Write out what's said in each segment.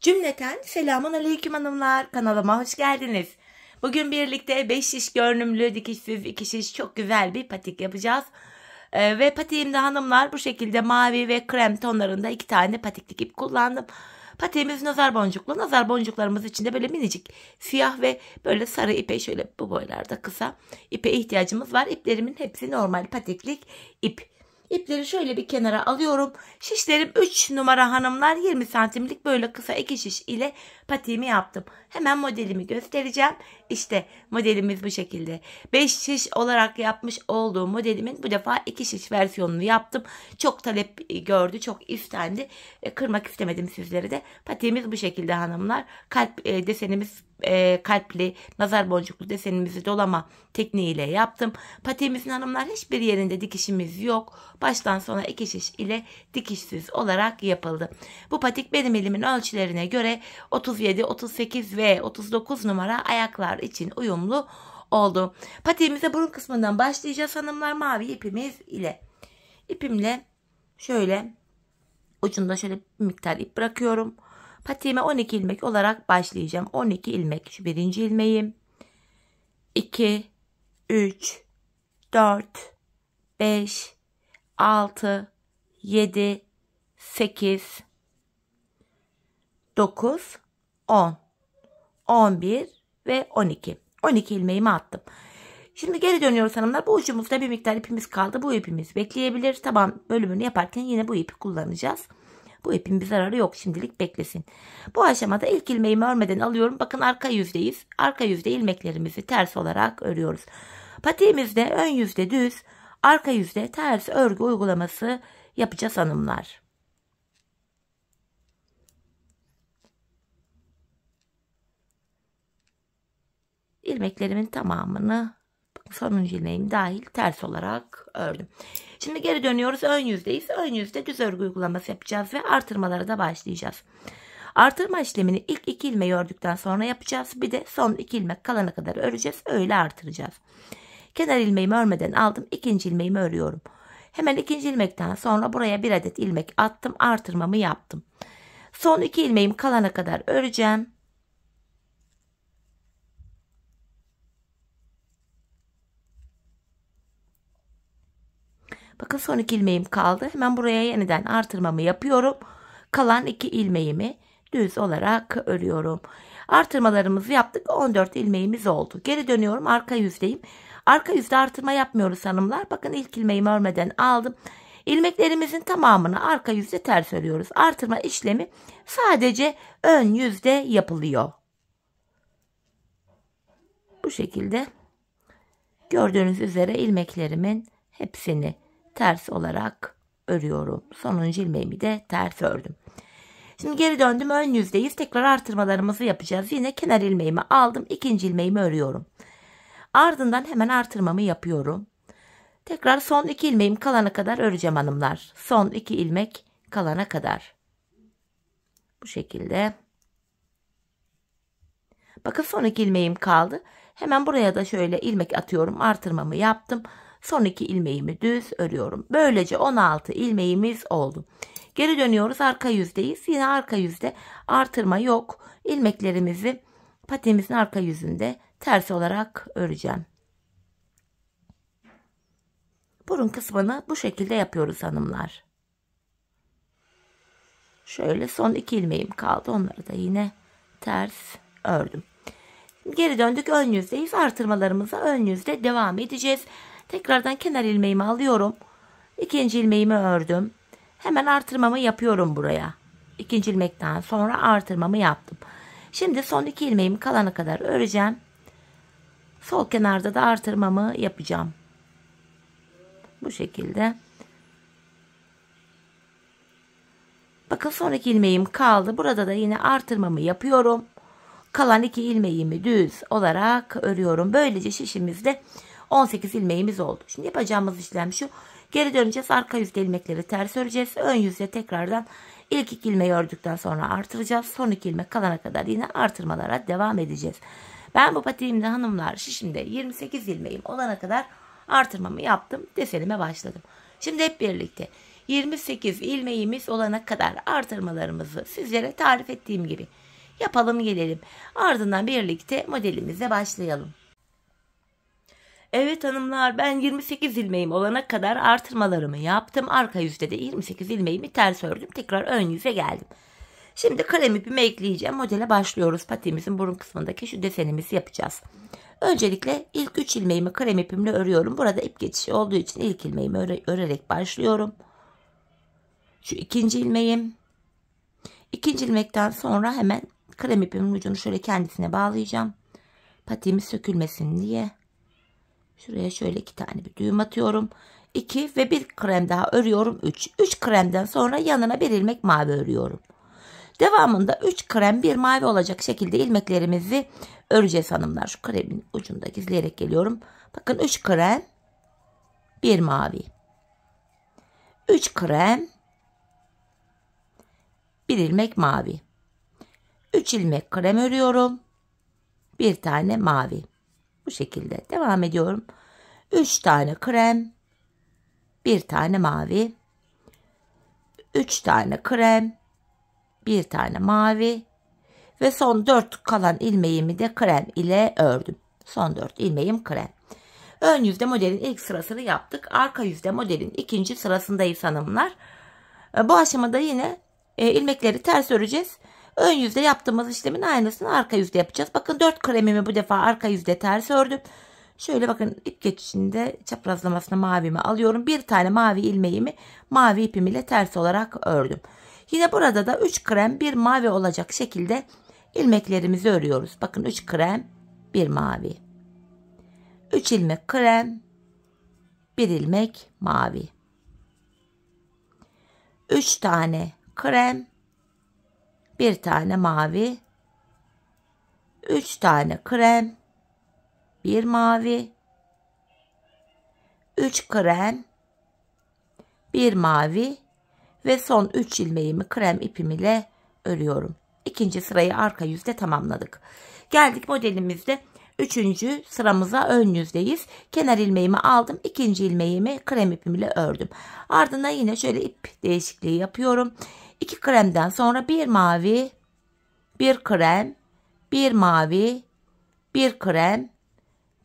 Cümleten selamun aleyküm hanımlar, kanalıma hoş geldiniz. Bugün birlikte 5 şiş görünümlü dikişsiz 2 şiş çok güzel bir patik yapacağız. Ve patiğimde hanımlar bu şekilde mavi ve krem tonlarında 2 tane patiklik ip kullandım. Patiğimiz nazar boncuklu. Nazar boncuklarımız içinde böyle minicik siyah ve böyle sarı ipe, şöyle bu boylarda kısa ipe ihtiyacımız var. İplerimin hepsi normal patiklik ip. İpleri şöyle bir kenara alıyorum. Şişlerim 3 numara hanımlar, 20 santimlik böyle kısa 2 şiş ile patiğimi yaptım. Hemen modelimi göstereceğim. İşte modelimiz bu şekilde. 5 şiş olarak yapmış olduğum modelimin bu defa 2 şiş versiyonunu yaptım. Çok talep gördü, çok istendi. Kırmak istemedim sizleri de. Patiğimiz bu şekilde hanımlar. Kalp desenimiz kalpli, nazar boncuklu desenimizi dolama tekniğiyle yaptım. Patiğimizin hanımlar hiçbir yerinde dikişimiz yok. Baştan sona 2 şiş ile dikişsiz olarak yapıldı. Bu patik benim elimin ölçülerine göre 37, 38 ve 39 numara ayaklar için uyumlu oldu. Patiğimize burun kısmından başlayacağız hanımlar, mavi ipimiz ile. İpimle şöyle ucunda şöyle bir miktar ip bırakıyorum. Patiğime 12 ilmek olarak başlayacağım. 12 ilmek şu birinci ilmeğim. 2, 3, 4, 5, 6, 7, 8, 9, 10, 11 ve 12. 12 ilmeğimi attım. Şimdi geri dönüyoruz hanımlar. Bu ucumuzda bir miktar ipimiz kaldı. Bu ipimiz bekleyebilir. Taban bölümünü yaparken yine bu ipi kullanacağız. Bu ipin bir zararı yok, şimdilik beklesin. Bu aşamada ilk ilmeğimi örmeden alıyorum. Bakın arka yüzdeyiz. Arka yüzde ilmeklerimizi ters olarak örüyoruz. Patiğimizde ön yüzde düz, arka yüzde ters örgü uygulaması yapacağız hanımlar. İlmeklerimin tamamını sonuncu ilmeğim dahil ters olarak ördüm. Şimdi geri dönüyoruz. Ön yüzdeyiz. Ön yüzde düz örgü uygulaması yapacağız ve artırmalara da başlayacağız. Artırma işlemini ilk 2 ilmeği ördükten sonra yapacağız. Bir de son 2 ilmek kalana kadar öreceğiz. Öyle artıracağız. Kenar ilmeğimi örmeden aldım. İkinci ilmeğimi örüyorum. Hemen ikinci ilmekten sonra buraya bir adet ilmek attım. Artırmamı yaptım. Son 2 ilmeğim kalana kadar öreceğim. Bakın son 2 ilmeğim kaldı. Hemen buraya yeniden artırmamı yapıyorum. Kalan 2 ilmeğimi düz olarak örüyorum. Artırmalarımızı yaptık. 14 ilmeğimiz oldu. Geri dönüyorum. Arka yüzdeyim. Arka yüzde artırma yapmıyoruz hanımlar. Bakın ilk ilmeğimi örmeden aldım. İlmeklerimizin tamamını arka yüzde ters örüyoruz. Artırma işlemi sadece ön yüzde yapılıyor. Bu şekilde gördüğünüz üzere ilmeklerimin hepsini ters olarak örüyorum. Sonuncu ilmeğimi de ters ördüm. Şimdi geri döndüm. Ön yüzdeyiz. Tekrar artırmalarımızı yapacağız. Yine kenar ilmeğimi aldım. İkinci ilmeğimi örüyorum. Ardından hemen artırmamı yapıyorum. Tekrar son 2 ilmeğim kalana kadar öreceğim hanımlar. Son 2 ilmek kalana kadar. Bu şekilde. Bakın son 2 ilmeğim kaldı. Hemen buraya da şöyle ilmek atıyorum. Artırmamı yaptım. Son 2 ilmeğimi düz örüyorum. Böylece 16 ilmeğimiz oldu. Geri dönüyoruz. Arka yüzdeyiz. Yine arka yüzde artırma yok. İlmeklerimizi patiğimizin arka yüzünde ters olarak öreceğim. Burun kısmını bu şekilde yapıyoruz hanımlar. Şöyle son 2 ilmeğim kaldı. Onları da yine ters ördüm. Geri döndük. Ön yüzdeyiz. Artırmalarımıza ön yüzde devam edeceğiz. Tekrardan kenar ilmeğimi alıyorum. İkinci ilmeğimi ördüm. Hemen artırmamı yapıyorum buraya. İkinci ilmekten sonra artırmamı yaptım. Şimdi son 2 ilmeğimi kalana kadar öreceğim. Sol kenarda da artırmamı yapacağım. Bu şekilde. Bakın son 2 ilmeğim kaldı. Burada da yine artırmamı yapıyorum. Kalan 2 ilmeğimi düz olarak örüyorum. Böylece şişimizde 18 ilmeğimiz oldu. Şimdi yapacağımız işlem şu. Geri döneceğiz. Arka yüzde ilmekleri ters öreceğiz. Ön yüzde tekrardan ilk 2 ilmeği ördükten sonra artıracağız. Son 2 ilmek kalana kadar yine artırmalara devam edeceğiz. Ben bu patiğimde hanımlar şişimde 28 ilmeğim olana kadar artırmamı yaptım. Desenime başladım. Şimdi hep birlikte 28 ilmeğimiz olana kadar artırmalarımızı sizlere tarif ettiğim gibi yapalım gelelim. Ardından birlikte modelimize başlayalım. Evet hanımlar, ben 28 ilmeğim olana kadar artırmalarımı yaptım. Arka yüzde de 28 ilmeğimi ters ördüm. Tekrar ön yüze geldim. Şimdi krem ipimi ekleyeceğim. Modele başlıyoruz. Patiğimizin burun kısmındaki şu desenimizi yapacağız. Öncelikle ilk 3 ilmeğimi krem ipimle örüyorum. Burada ip geçişi olduğu için ilk ilmeğimi örerek başlıyorum. Şu ikinci ilmeğim. İkinci ilmekten sonra hemen krem ipimin ucunu şöyle kendisine bağlayacağım. Patiğimiz sökülmesin diye. Şuraya şöyle 2 tane bir düğüm atıyorum. 2 ve 1 krem daha örüyorum. 3. 3 kremden sonra yanına 1 ilmek mavi örüyorum. Devamında 3 krem 1 mavi olacak şekilde ilmeklerimizi öreceğiz hanımlar. Şu kremin ucunda gizleyerek geliyorum. Bakın 3 krem 1 mavi. 3 krem 1 ilmek mavi. 3 ilmek krem örüyorum. 1 tane mavi. Bu şekilde devam ediyorum. 3 tane krem, 1 tane mavi. 3 tane krem, 1 tane mavi ve son 4 kalan ilmeğimi de krem ile ördüm. Son 4 ilmeğim krem. Ön yüzde modelin ilk sırasını yaptık. Arka yüzde modelin ikinci sırasındayız hanımlar. Bu aşamada yine ilmekleri ters öreceğiz. Ön yüzde yaptığımız işlemin aynısını arka yüzde yapacağız. Bakın 4 kremimi bu defa arka yüzde ters ördüm. Şöyle bakın, ip geçişinde çaprazlamasına mavimi alıyorum. 1 tane mavi ilmeğimi mavi ipim ile ters olarak ördüm. Yine burada da 3 krem 1 mavi olacak şekilde ilmeklerimizi örüyoruz. Bakın 3 krem 1 mavi. 3 ilmek krem 1 ilmek mavi. 3 tane krem 1 tane mavi. 3 tane krem 1 mavi. 3 krem 1 mavi ve son 3 ilmeğimi krem ipim ile örüyorum. İkinci sırayı arka yüzde tamamladık. Geldik modelimizde 3. sıramıza, ön yüzdeyiz. Kenar ilmeğimi aldım. 2. ilmeğimi krem ipim ile ördüm. Ardından yine şöyle ip değişikliği yapıyorum. 2 kremden sonra 1 mavi, 1 krem, 1 mavi, 1 krem,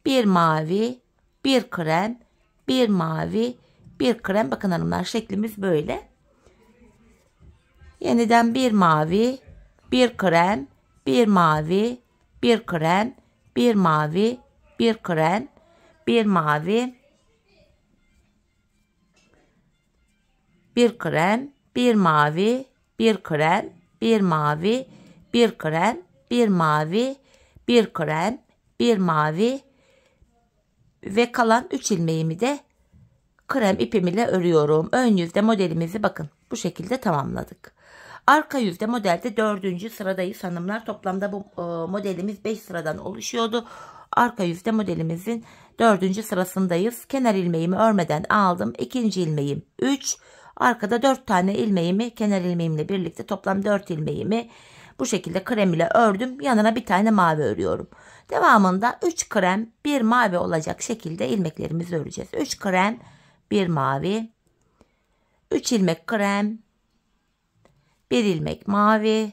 1 mavi, 1 krem, 1 mavi, 1 krem. Bakın hanımlar, şeklimiz böyle. Yeniden 1 mavi, 1 krem, 1 mavi, 1 krem, 1 mavi, 1 krem, 1 mavi, 1 krem, 1 mavi, 1 krem, 1 mavi, 1 krem, 1 mavi, 1 krem, 1 mavi ve kalan 3 ilmeğimi de krem ipim ile örüyorum. Ön yüzde modelimizi bakın bu şekilde tamamladık. Arka yüzde modelde 4. sıradayız hanımlar. Toplamda bu modelimiz 5 sıradan oluşuyordu. Arka yüzde modelimizin 4. sırasındayız. Kenar ilmeğimi örmeden aldım. 2. ilmeğim 3. Arkada 4 tane ilmeğimi kenar ilmeğimle birlikte toplam 4 ilmeğimi bu şekilde krem ile ördüm. Yanına bir tane mavi örüyorum. Devamında 3 krem 1 mavi olacak şekilde ilmeklerimizi öreceğiz. 3 krem 1 mavi, 3 ilmek krem, 1 ilmek mavi,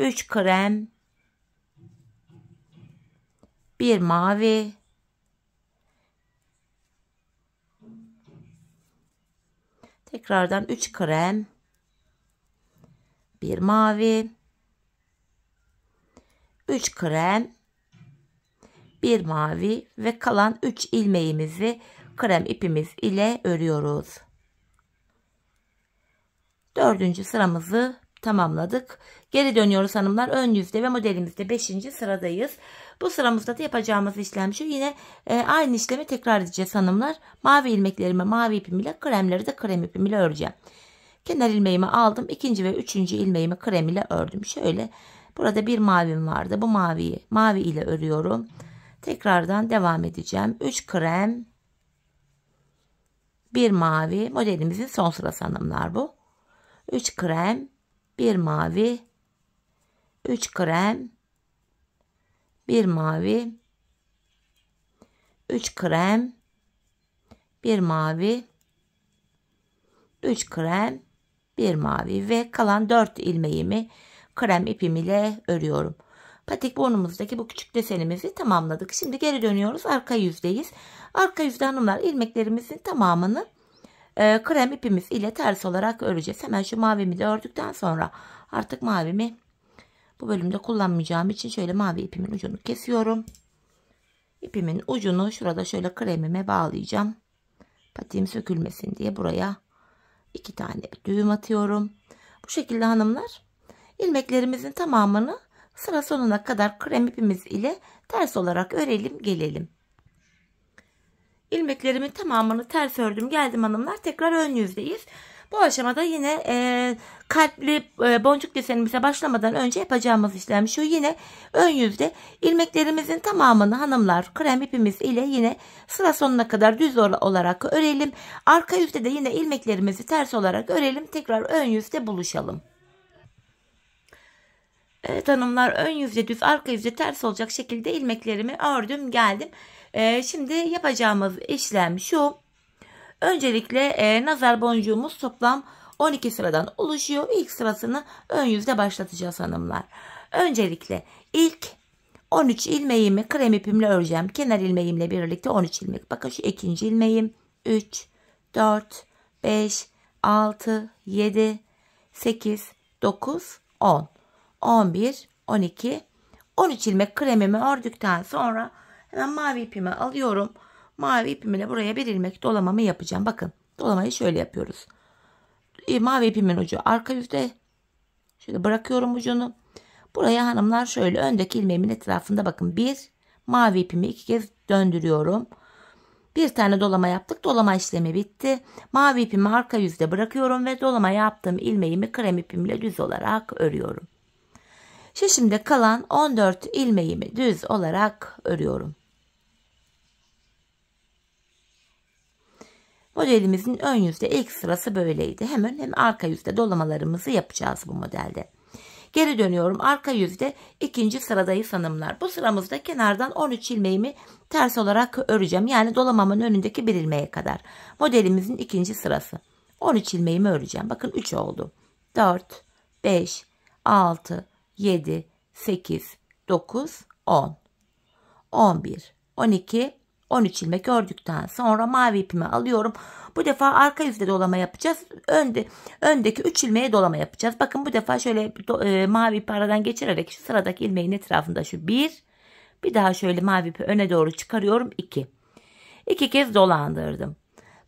3 krem, 1 mavi, tekrardan 3 krem, 1 mavi, 3 krem, 1 mavi ve kalan 3 ilmeğimizi krem ipimiz ile örüyoruz. 4. sıramızı tamamladık. Geri dönüyoruz hanımlar. Ön yüzde ve modelimizde 5. sıradayız. Bu sıramızda da yapacağımız işlem şu. Yine aynı işlemi tekrar edeceğiz hanımlar. Mavi ilmeklerimi mavi ipim ile, kremleri de krem ipim ile öreceğim. Kenar ilmeğimi aldım. 2. ve 3. ilmeğimi krem ile ördüm. Şöyle, burada bir mavim vardı. Bu maviyi mavi ile örüyorum. Tekrardan devam edeceğim. 3 krem, 1 mavi. Modelimizin son sırası hanımlar bu. 3 krem, 1 mavi, 3 krem, 1 mavi, 3 krem, 1 mavi, 3 krem, 1 mavi ve kalan 4 ilmeğimi krem ipim ile örüyorum. Patik burnumuzdaki bu küçük desenimizi tamamladık. Şimdi geri dönüyoruz. Arka yüzdeyiz. Arka yüzde hanımlar ilmeklerimizin tamamını krem ipimiz ile ters olarak öreceğiz. Hemen şu mavimi de ördükten sonra artık mavimi bu bölümde kullanmayacağım için şöyle mavi ipimin ucunu kesiyorum. İpimin ucunu şurada şöyle kremime bağlayacağım. Patiğim sökülmesin diye buraya 2 tane bir düğüm atıyorum. Bu şekilde hanımlar ilmeklerimizin tamamını sıra sonuna kadar krem ipimiz ile ters olarak örelim gelelim. İlmeklerimin tamamını ters ördüm geldim hanımlar. Tekrar ön yüzdeyiz. Bu aşamada yine kalpli boncuk desenimize başlamadan önce yapacağımız işlem şu. Yine ön yüzde ilmeklerimizin tamamını hanımlar krem ipimiz ile yine sıra sonuna kadar düz olarak örelim. Arka yüzde de yine ilmeklerimizi ters olarak örelim. Tekrar ön yüzde buluşalım. Evet hanımlar, ön yüzde düz, arka yüzde ters olacak şekilde ilmeklerimi ördüm geldim. Şimdi yapacağımız işlem şu. Öncelikle nazar boncuğumuz toplam 12 sıradan oluşuyor. İlk sırasını ön yüzde başlatacağız hanımlar. Öncelikle ilk 13 ilmeğimi krem ipimle öreceğim. Kenar ilmeğimle birlikte 13 ilmek. Bakın şu ikinci ilmeğim 3, 4, 5, 6, 7, 8, 9, 10, 11, 12, 13 ilmek kremimi ördükten sonra hemen mavi ipimi alıyorum. Mavi ipimle buraya bir ilmek dolamamı yapacağım. Bakın dolamayı şöyle yapıyoruz. Mavi ipimin ucu arka yüzde. Şöyle bırakıyorum ucunu. Buraya hanımlar şöyle öndeki ilmeğimin etrafında bakın bir mavi ipimi 2 kez döndürüyorum. Bir tane dolama yaptık. Dolama işlemi bitti. Mavi ipimi arka yüzde bırakıyorum ve dolama yaptığım ilmeğimi krem ipimle düz olarak örüyorum. Şimdi kalan 14 ilmeğimi düz olarak örüyorum. Modelimizin ön yüzde ilk sırası böyleydi. Hem arka yüzde dolamalarımızı yapacağız bu modelde. Geri dönüyorum. Arka yüzde ikinci sıradayız hanımlar. Bu sıramızda kenardan 13 ilmeğimi ters olarak öreceğim. Yani dolamamın önündeki bir ilmeğe kadar. Modelimizin ikinci sırası. 13 ilmeğimi öreceğim. Bakın 3 oldu. 4, 5, 6, 7, 8, 9, 10, 11, 12, 13 ilmek ördükten sonra mavi ipimi alıyorum. Bu defa arka yüzde dolama yapacağız. Öndeki 3 ilmeğe dolama yapacağız. Bakın bu defa şöyle mavi ipi aradan geçirerek şu sıradaki ilmeğin etrafında şu bir daha şöyle mavi ipi öne doğru çıkarıyorum 2. 2 kez dolandırdım.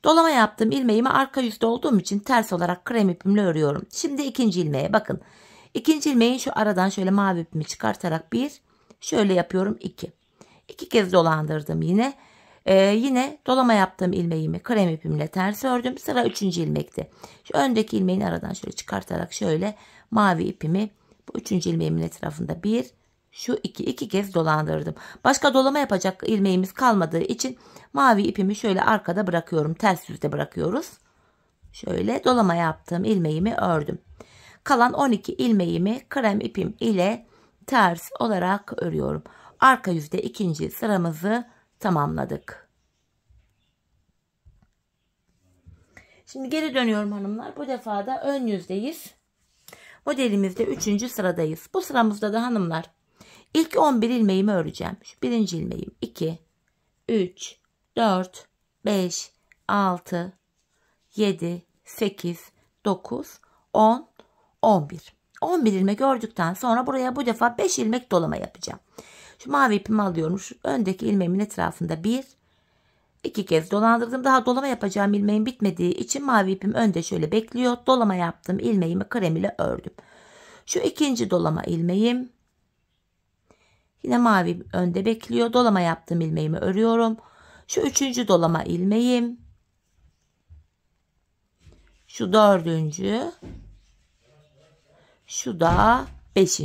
Dolama yaptığım ilmeğimi arka yüzde olduğum için ters olarak krem ipimle örüyorum. Şimdi ikinci ilmeğe bakın. İkinci ilmeğin şu aradan şöyle mavi ipimi çıkartarak şöyle yapıyorum 2. 2 kez dolandırdım yine. Yine dolama yaptığım ilmeğimi krem ipimle ters ördüm. Sıra 3. ilmekte. Şu öndeki ilmeğin aradan şöyle çıkartarak şöyle mavi ipimi bu 3. ilmeğimin etrafında şu 2 kez dolandırdım. Başka dolama yapacak ilmeğimiz kalmadığı için mavi ipimi şöyle arkada bırakıyorum. Ters yüzde bırakıyoruz. Şöyle dolama yaptığım ilmeğimi ördüm. Kalan 12 ilmeğimi krem ipim ile ters olarak örüyorum. Arka yüzde ikinci sıramızı tamamladık. Şimdi geri dönüyorum hanımlar. Bu defa da ön yüzdeyiz. Modelimizde 3. sıradayız. Bu sıramızda da hanımlar ilk 11 ilmeğimi öreceğim. Şu birinci ilmeğim 2, 3, 4, 5, 6, 7, 8, 9, 10, 11. 11 ilmek ördükten sonra buraya bu defa 5 ilmek dolama yapacağım. Şu mavi ipimi alıyorum. Şu öndeki ilmeğimin etrafında 2 kez dolandırdım. Daha dolama yapacağım ilmeğim bitmediği için mavi ipim önde şöyle bekliyor. Dolama yaptım ilmeğimi krem ile ördüm. Şu ikinci dolama ilmeğim yine mavi önde bekliyor. Dolama yaptığım ilmeğimi örüyorum. Şu üçüncü dolama ilmeğim, şu dördüncü, şu da 5.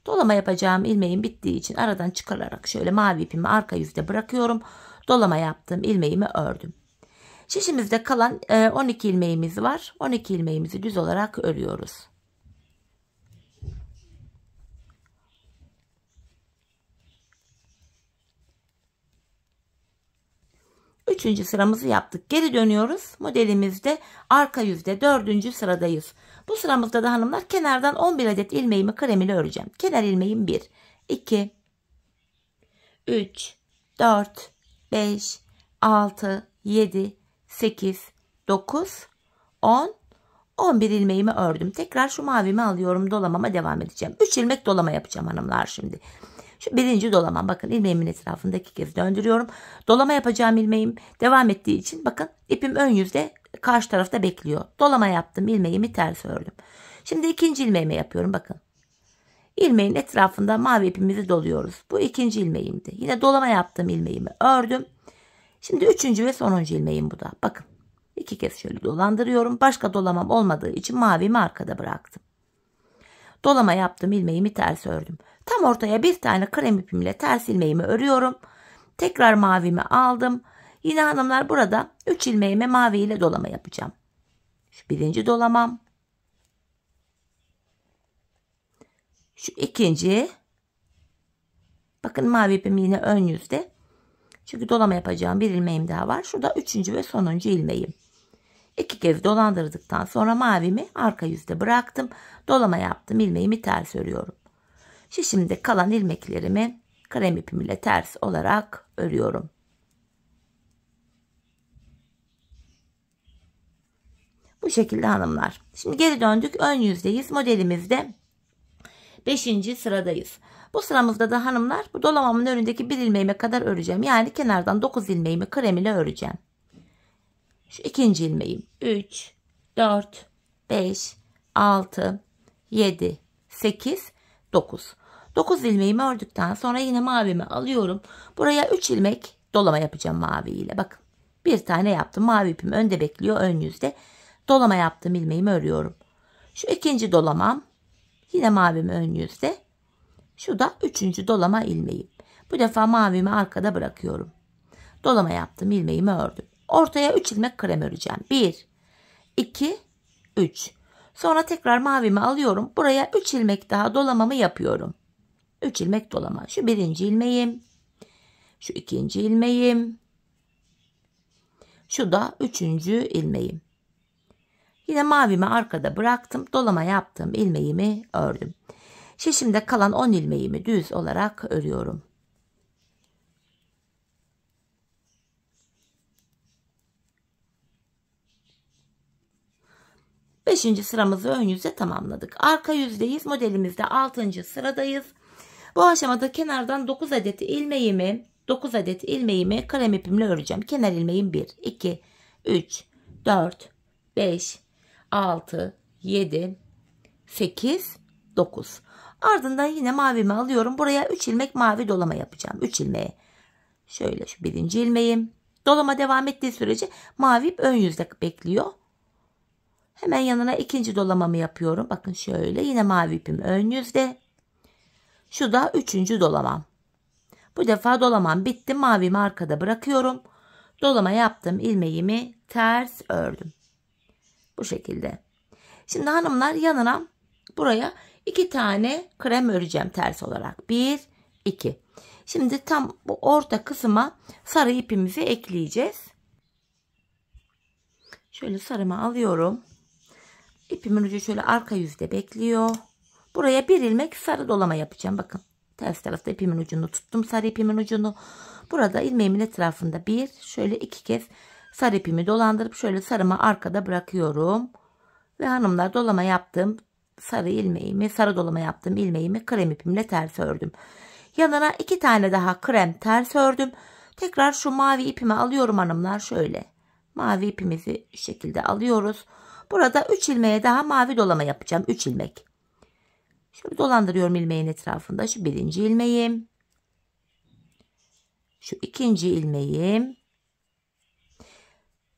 Dolama yapacağım ilmeğim bittiği için aradan çıkararak şöyle mavi ipimi arka yüzde bırakıyorum. Dolama yaptığım ilmeğimi ördüm. Şişimizde kalan 12 ilmeğimiz var. 12 ilmeğimizi düz olarak örüyoruz. Üçüncü sıramızı yaptık. Geri dönüyoruz. Modelimizde arka yüzde 4. sıradayız. Bu sıramızda da hanımlar kenardan 11 adet ilmeğimi krem ile öreceğim. Kenar ilmeğim 1, 2, 3, 4, 5, 6, 7, 8, 9, 10, 11 ilmeğimi ördüm. Tekrar şu mavimi alıyorum. Dolamama devam edeceğim. 3 ilmek dolama yapacağım hanımlar şimdi. Şu birinci dolamam. Bakın ilmeğimin etrafında 2 kez döndürüyorum. Dolama yapacağım ilmeğim devam ettiği için bakın ipim ön yüzde karşı tarafta bekliyor. Dolama yaptım. İlmeğimi ters ördüm. Şimdi ikinci ilmeğimi yapıyorum. Bakın. İlmeğin etrafında mavi ipimizi doluyoruz. Bu ikinci ilmeğimdi. Yine dolama yaptığım ilmeğimi ördüm. Şimdi üçüncü ve sonuncu ilmeğim bu da. Bakın. 2 kez şöyle dolandırıyorum. Başka dolamam olmadığı için mavimi arkada bıraktım. Dolama yaptım, ilmeğimi ters ördüm. Tam ortaya bir tane krem ipimle ters ilmeğimi örüyorum. Tekrar mavimi aldım. Yine hanımlar burada 3 ilmeğime mavi ile dolama yapacağım. Şu birinci dolamam. Şu ikinci. Bakın mavi ipim yine ön yüzde. Çünkü dolama yapacağım bir ilmeğim daha var. Şurada üçüncü ve sonuncu ilmeğim. 2 kez dolandırdıktan sonra mavimi arka yüzde bıraktım. Dolama yaptım. İlmeğimi ters örüyorum. Şimdi kalan ilmeklerimi krem ipim ile ters olarak örüyorum. Bu şekilde hanımlar. Şimdi geri döndük. Ön yüzdeyiz. Modelimizde 5. sıradayız. Bu sıramızda da hanımlar bu dolamamın önündeki bir ilmeğime kadar öreceğim. Yani kenardan 9 ilmeğimi krem ile öreceğim. Şu ikinci ilmeğim 3, 4, 5, 6, 7, 8, 9. 9 ilmeğimi ördükten sonra yine mavimi alıyorum. Buraya 3 ilmek dolama yapacağım mavi ile. Bakın bir tane yaptım. Mavi ipim önde bekliyor, ön yüzde. Dolama yaptım, ilmeğimi örüyorum. Şu ikinci dolamam. Yine mavim ön yüzde. Şu da üçüncü dolama ilmeğim. Bu defa mavimi arkada bırakıyorum. Dolama yaptım, ilmeğimi ördüm. Ortaya 3 ilmek krem öreceğim. 1, 2, 3. Sonra tekrar mavimi alıyorum. Buraya 3 ilmek daha dolamamı yapıyorum. 3 ilmek dolama. Şu birinci ilmeğim. Şu ikinci ilmeğim. Şu da üçüncü ilmeğim. Yine mavimi arkada bıraktım. Dolama yaptım. İlmeğimi ördüm. Şimdi kalan 10 ilmeğimi düz olarak örüyorum. Beşinci sıramızı ön yüzde tamamladık. Arka yüzdeyiz. Modelimizde 6. sıradayız. Bu aşamada kenardan 9 adet ilmeğimi krem ipimle öreceğim. Kenar ilmeğim 1, 2, 3, 4, 5, 6, 7, 8, 9. Ardından yine mavimi alıyorum. Buraya 3 ilmek mavi dolama yapacağım. 3 ilmeğe. Şöyle şu birinci ilmeğim. Dolama devam ettiği sürece mavi ön yüzde bekliyor. Hemen yanına ikinci dolamamı yapıyorum. Bakın şöyle yine mavi ipim ön yüzde. Şu da üçüncü dolamam. Bu defa dolamam bitti. Mavimi arkada bırakıyorum. Dolama yaptım. İlmeğimi ters ördüm. Bu şekilde. Şimdi hanımlar yanına buraya 2 tane krem öreceğim ters olarak. 1, 2. Şimdi tam bu orta kısma sarı ipimizi ekleyeceğiz. Şöyle sarımı alıyorum. İpimin ucu şöyle arka yüzde bekliyor. Buraya bir ilmek sarı dolama yapacağım. Bakın ters tarafta ipimin ucunu tuttum. Sarı ipimin ucunu. Burada ilmeğimin etrafında şöyle 2 kez sarı ipimi dolandırıp şöyle sarımı arkada bırakıyorum. Ve hanımlar dolama yaptığım sarı dolama yaptığım ilmeğimi krem ipimle ters ördüm. Yanına 2 tane daha krem ters ördüm. Tekrar şu mavi ipimi alıyorum hanımlar şöyle. Mavi ipimizi şu şekilde alıyoruz. Burada 3 ilmeğe daha mavi dolama yapacağım. 3 ilmek. Şöyle dolandırıyorum ilmeğin etrafında. Şu birinci ilmeğim. Şu ikinci ilmeğim.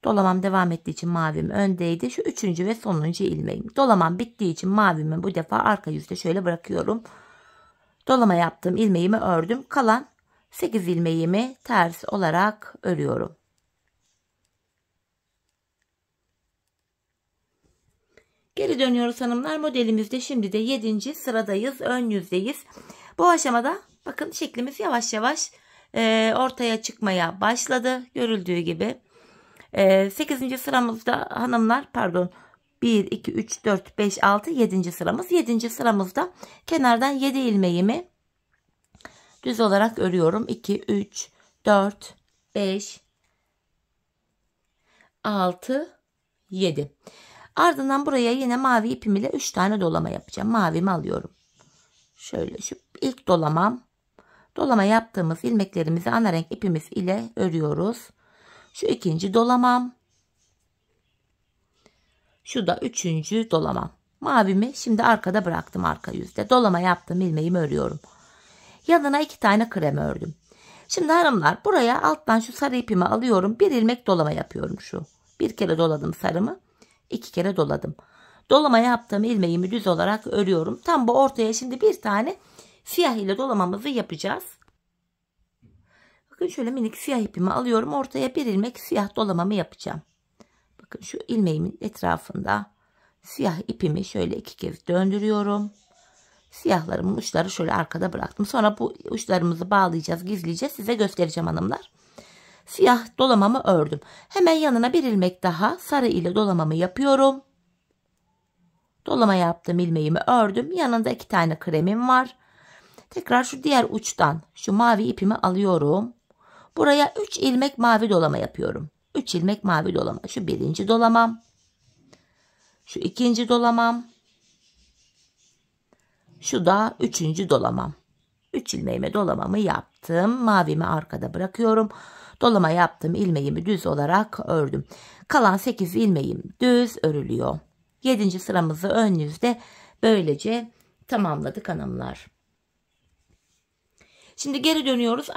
Dolamam devam ettiği için mavim öndeydi. Şu üçüncü ve sonuncu ilmeğim. Dolamam bittiği için mavimi bu defa arka yüzde şöyle bırakıyorum. Dolama yaptığım ilmeğimi ördüm. Kalan 8 ilmeğimi ters olarak örüyorum. Geri dönüyoruz hanımlar. Modelimizde şimdi de 7. sıradayız. Ön yüzdeyiz. Bu aşamada bakın şeklimiz yavaş yavaş ortaya çıkmaya başladı. Görüldüğü gibi. 8. sıramızda hanımlar, pardon, 1, 2, 3, 4, 5, 6, 7. sıramız. 7. sıramızda kenardan 7 ilmeğimi düz olarak örüyorum. 2, 3, 4, 5, 6, 7. Ardından buraya yine mavi ipim ile 3 tane dolama yapacağım. Mavimi alıyorum. Şöyle şu ilk dolamam. Dolama yaptığımız ilmeklerimizi ana renk ipimiz ile örüyoruz. Şu ikinci dolamam. Şu da üçüncü dolamam. Mavimi şimdi arkada bıraktım, arka yüzde. Dolama yaptığım ilmeğimi örüyorum. Yanına 2 tane krem ördüm. Şimdi hanımlar, buraya alttan şu sarı ipimi alıyorum. Bir ilmek dolama yapıyorum şu. Bir kere doladım sarımı. 2 kere doladım. Dolama yaptığım ilmeğimi düz olarak örüyorum. Tam bu ortaya şimdi bir tane siyah ile dolamamızı yapacağız. Bakın şöyle minik siyah ipimi alıyorum. Ortaya bir ilmek siyah dolamamı yapacağım. Bakın şu ilmeğimin etrafında siyah ipimi şöyle 2 kez döndürüyorum. Siyahlarımın uçları şöyle arkada bıraktım. Sonra bu uçlarımızı bağlayacağız, gizleyeceğiz. Size göstereceğim hanımlar. Siyah dolamamı ördüm. Hemen yanına bir ilmek daha sarı ile dolamamı yapıyorum. Dolama yaptığım ilmeğimi ördüm. Yanında 2 tane kremim var. Tekrar şu diğer uçtan şu mavi ipimi alıyorum. Buraya 3 ilmek mavi dolama yapıyorum. 3 ilmek mavi dolama. Şu birinci dolamam. Şu ikinci dolamam. Şu da üçüncü dolamam. 3 ilmeğime dolamamı yaptım. Mavimi arkada bırakıyorum. Dolama yaptığım ilmeğimi düz olarak ördüm. Kalan 8 ilmeğim düz örülüyor. 7. sıramızı ön yüzde böylece tamamladık hanımlar. Şimdi geri dönüyoruz.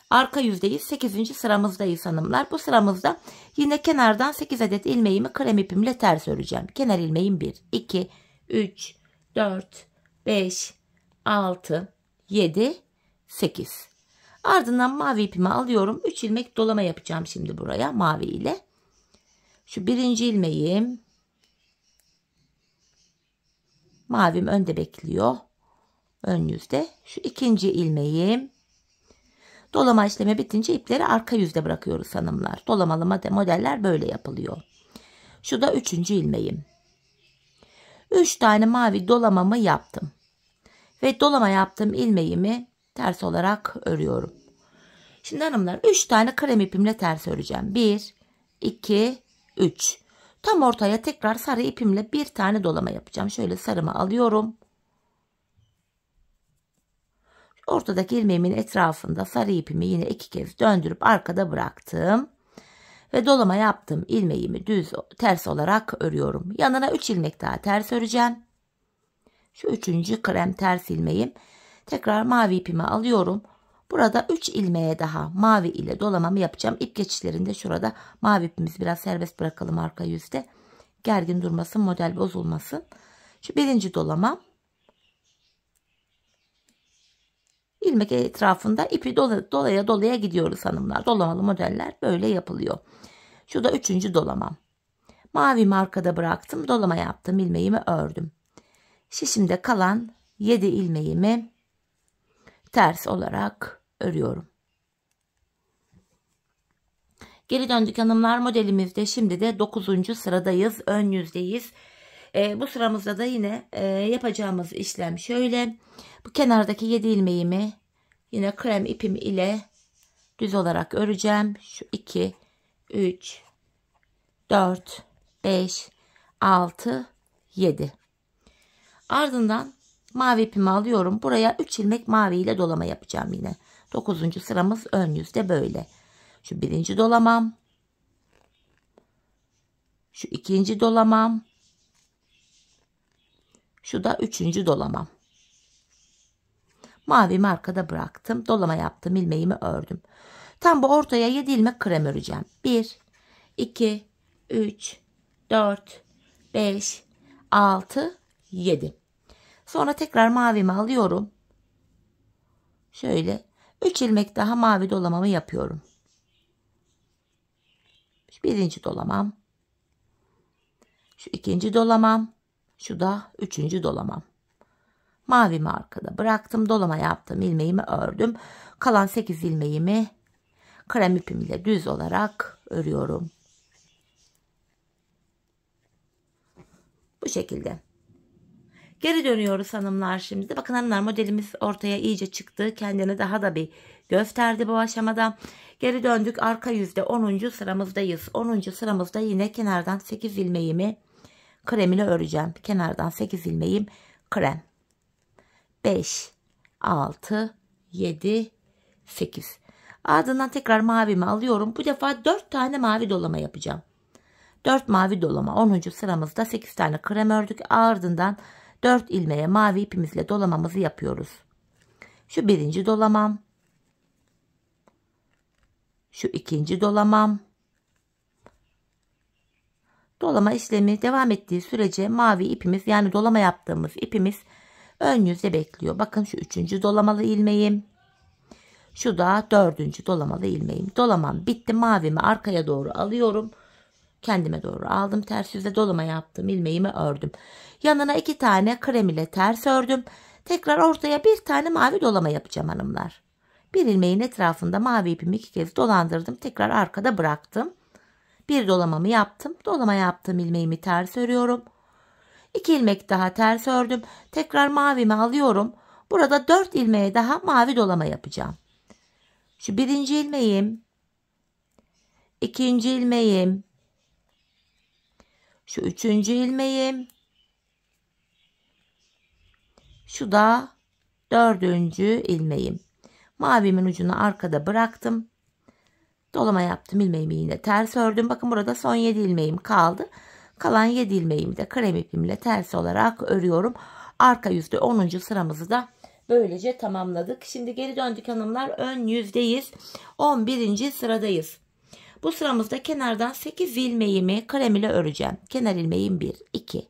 Arka yüzdeyiz. 8. sıramızdayız hanımlar. Bu sıramızda yine kenardan 8 adet ilmeğimi krem ipimle ters öreceğim. Kenar ilmeğim 1, 2, 3, 4, 5, 6, 7, 8. Ardından mavi ipimi alıyorum. 3 ilmek dolama yapacağım şimdi buraya mavi ile. Şu birinci ilmeğim. Mavim önde bekliyor. Ön yüzde. Şu ikinci ilmeğim. Dolama işlemi bitince ipleri arka yüzde bırakıyoruz hanımlar. Dolamalı modeller böyle yapılıyor. Şu da üçüncü ilmeğim. 3 tane mavi dolamamı yaptım. Ve dolama yaptığım ilmeğimi ters olarak örüyorum. Şimdi hanımlar 3 tane krem ipimle ters öreceğim. 1, 2, 3. Tam ortaya tekrar sarı ipimle bir tane dolama yapacağım. Şöyle sarımı alıyorum. Ortadaki ilmeğimin etrafında sarı ipimi yine 2 kez döndürüp arkada bıraktım. Ve dolama yaptığım ilmeğimi ters olarak örüyorum. Yanına 3 ilmek daha ters öreceğim. Şu 3. krem ters ilmeğim. Tekrar mavi ipimi alıyorum. Burada 3 ilmeğe daha mavi ile dolamamı yapacağım. İp geçişlerinde şurada mavi ipimizi biraz serbest bırakalım arka yüzde. Gergin durmasın, model bozulmasın. Şu birinci dolamam. İlmek etrafında ipi dolaya gidiyoruz hanımlar. Dolamalı modeller böyle yapılıyor. Şu da 3. dolamam. Mavimi arkada bıraktım. Dolama yaptım. İlmeğimi ördüm. Şişimde kalan 7 ilmeğimi ters olarak örüyorum. Geri döndük hanımlar. Modelimizde şimdi de 9. sıradayız. Ön yüzdeyiz. Bu sıramızda da yine yapacağımız işlem şöyle. Bu kenardaki 7 ilmeğimi yine krem ipim ile düz olarak öreceğim. Şu 2, 3, 4, 5, 6, 7. Ardından mavi ipimi alıyorum. Buraya 3 ilmek mavi ile dolama yapacağım yine. 9. sıramız ön yüzde böyle. Şu birinci dolamam. Şu ikinci dolamam. Şu da 3. dolamam. Mavimi arkada bıraktım. Dolama yaptım. İlmeğimi ördüm. Tam bu ortaya 7 ilmek krem öreceğim. 1, 2, 3, 4, 5, 6, 7. Sonra tekrar mavimi alıyorum. Şöyle 3 ilmek daha mavi dolamamı yapıyorum. Şu birinci dolamam. Şu ikinci dolamam. Şu da 3. dolamam. Mavimi arkada bıraktım. Dolama yaptım. İlmeğimi ördüm. Kalan 8 ilmeğimi krem ipim ile düz olarak örüyorum. Bu şekilde. Geri dönüyoruz hanımlar şimdi. Bakın hanımlar, modelimiz ortaya iyice çıktı. Kendini daha da bir gösterdi bu aşamada. Geri döndük. Arka yüzde 10. sıramızdayız. 10. sıramızda yine kenardan 8 ilmeğimi krem ile öreceğim. Kenardan 8 ilmeğim krem. 5, 6, 7, 8. Ardından tekrar mavimi alıyorum. Bu defa 4 tane mavi dolama yapacağım. 4 mavi dolama. 10. sıramızda 8 tane krem ördük. Ardından 4 ilmeğe mavi ipimizle dolamamızı yapıyoruz. Şu birinci dolamam. Şu ikinci dolamam. Dolama işlemi devam ettiği sürece mavi ipimiz, yani dolama yaptığımız ipimiz ön yüzde bekliyor. Bakın şu 3. dolamalı ilmeğim. Şu da 4. dolamalı ilmeğim. Dolamam bitti. Mavimi arkaya doğru alıyorum. Kendime doğru aldım. Ters yüzde dolama yaptım. İlmeğimi ördüm. Yanına 2 tane krem ile ters ördüm. Tekrar ortaya bir tane mavi dolama yapacağım hanımlar. Bir ilmeğin etrafında mavi ipimi 2 kez dolandırdım. Tekrar arkada bıraktım. Bir dolamamı yaptım. Dolama yaptığım ilmeğimi ters örüyorum. 2 ilmek daha ters ördüm. Tekrar mavimi alıyorum. Burada 4 ilmeğe daha mavi dolama yapacağım. Şu birinci ilmeğim, ikinci ilmeğim, şu 3. ilmeğim, şu da 4. ilmeğim. Mavimin ucunu arkada bıraktım. Dolama yaptım. İlmeğimi yine ters ördüm. Bakın burada son 7 ilmeğim kaldı. Kalan 7 ilmeğimi de krem ipimle ters olarak örüyorum. Arka yüzde 10. sıramızı da böylece tamamladık. Şimdi geri döndük hanımlar. Ön yüzdeyiz. 11. sıradayız. Bu sıramızda kenardan 8 ilmeğimi krem ile öreceğim. Kenar ilmeğim 1, 2,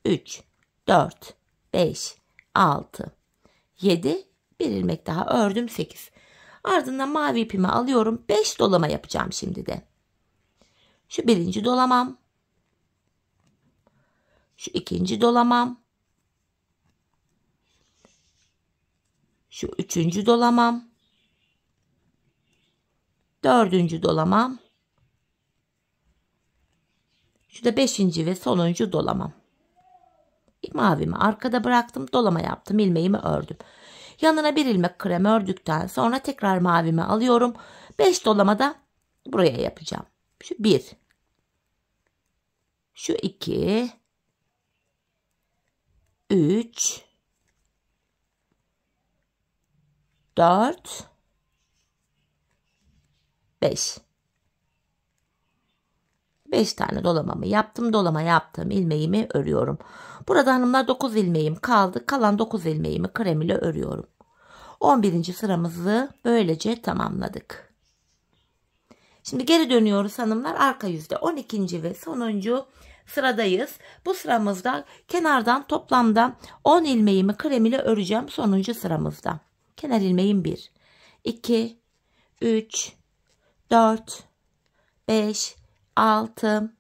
3, 4, 5, 6, 7. Bir ilmek daha ördüm, 8. Ardından mavi ipimi alıyorum. 5 dolama yapacağım şimdi de. Şu birinci dolamam. Şu ikinci dolamam. Şu 3. dolamam. 4. dolamam. Şu da 5. ve sonuncu dolamam. Mavimi arkada bıraktım. Dolama yaptım. İlmeğimi ördüm. Yanına bir ilmek krem ördükten sonra tekrar mavimi alıyorum. 5 dolama da buraya yapacağım. Şu 1. Şu 2. 3. 4. 5. 5 tane dolamamı yaptım. Dolama yaptığım ilmeğimi örüyorum. Burada hanımlar 9 ilmeğim kaldı. Kalan 9 ilmeğimi krem ile örüyorum. 11. sıramızı böylece tamamladık. Şimdi geri dönüyoruz hanımlar. Arka yüzde 12. ve sonuncu sıradayız. Bu sıramızda kenardan toplamda 10 ilmeğimi krem ile öreceğim sonuncu sıramızda. Kenar ilmeğim 1, 2, 3, 4, 5, 6,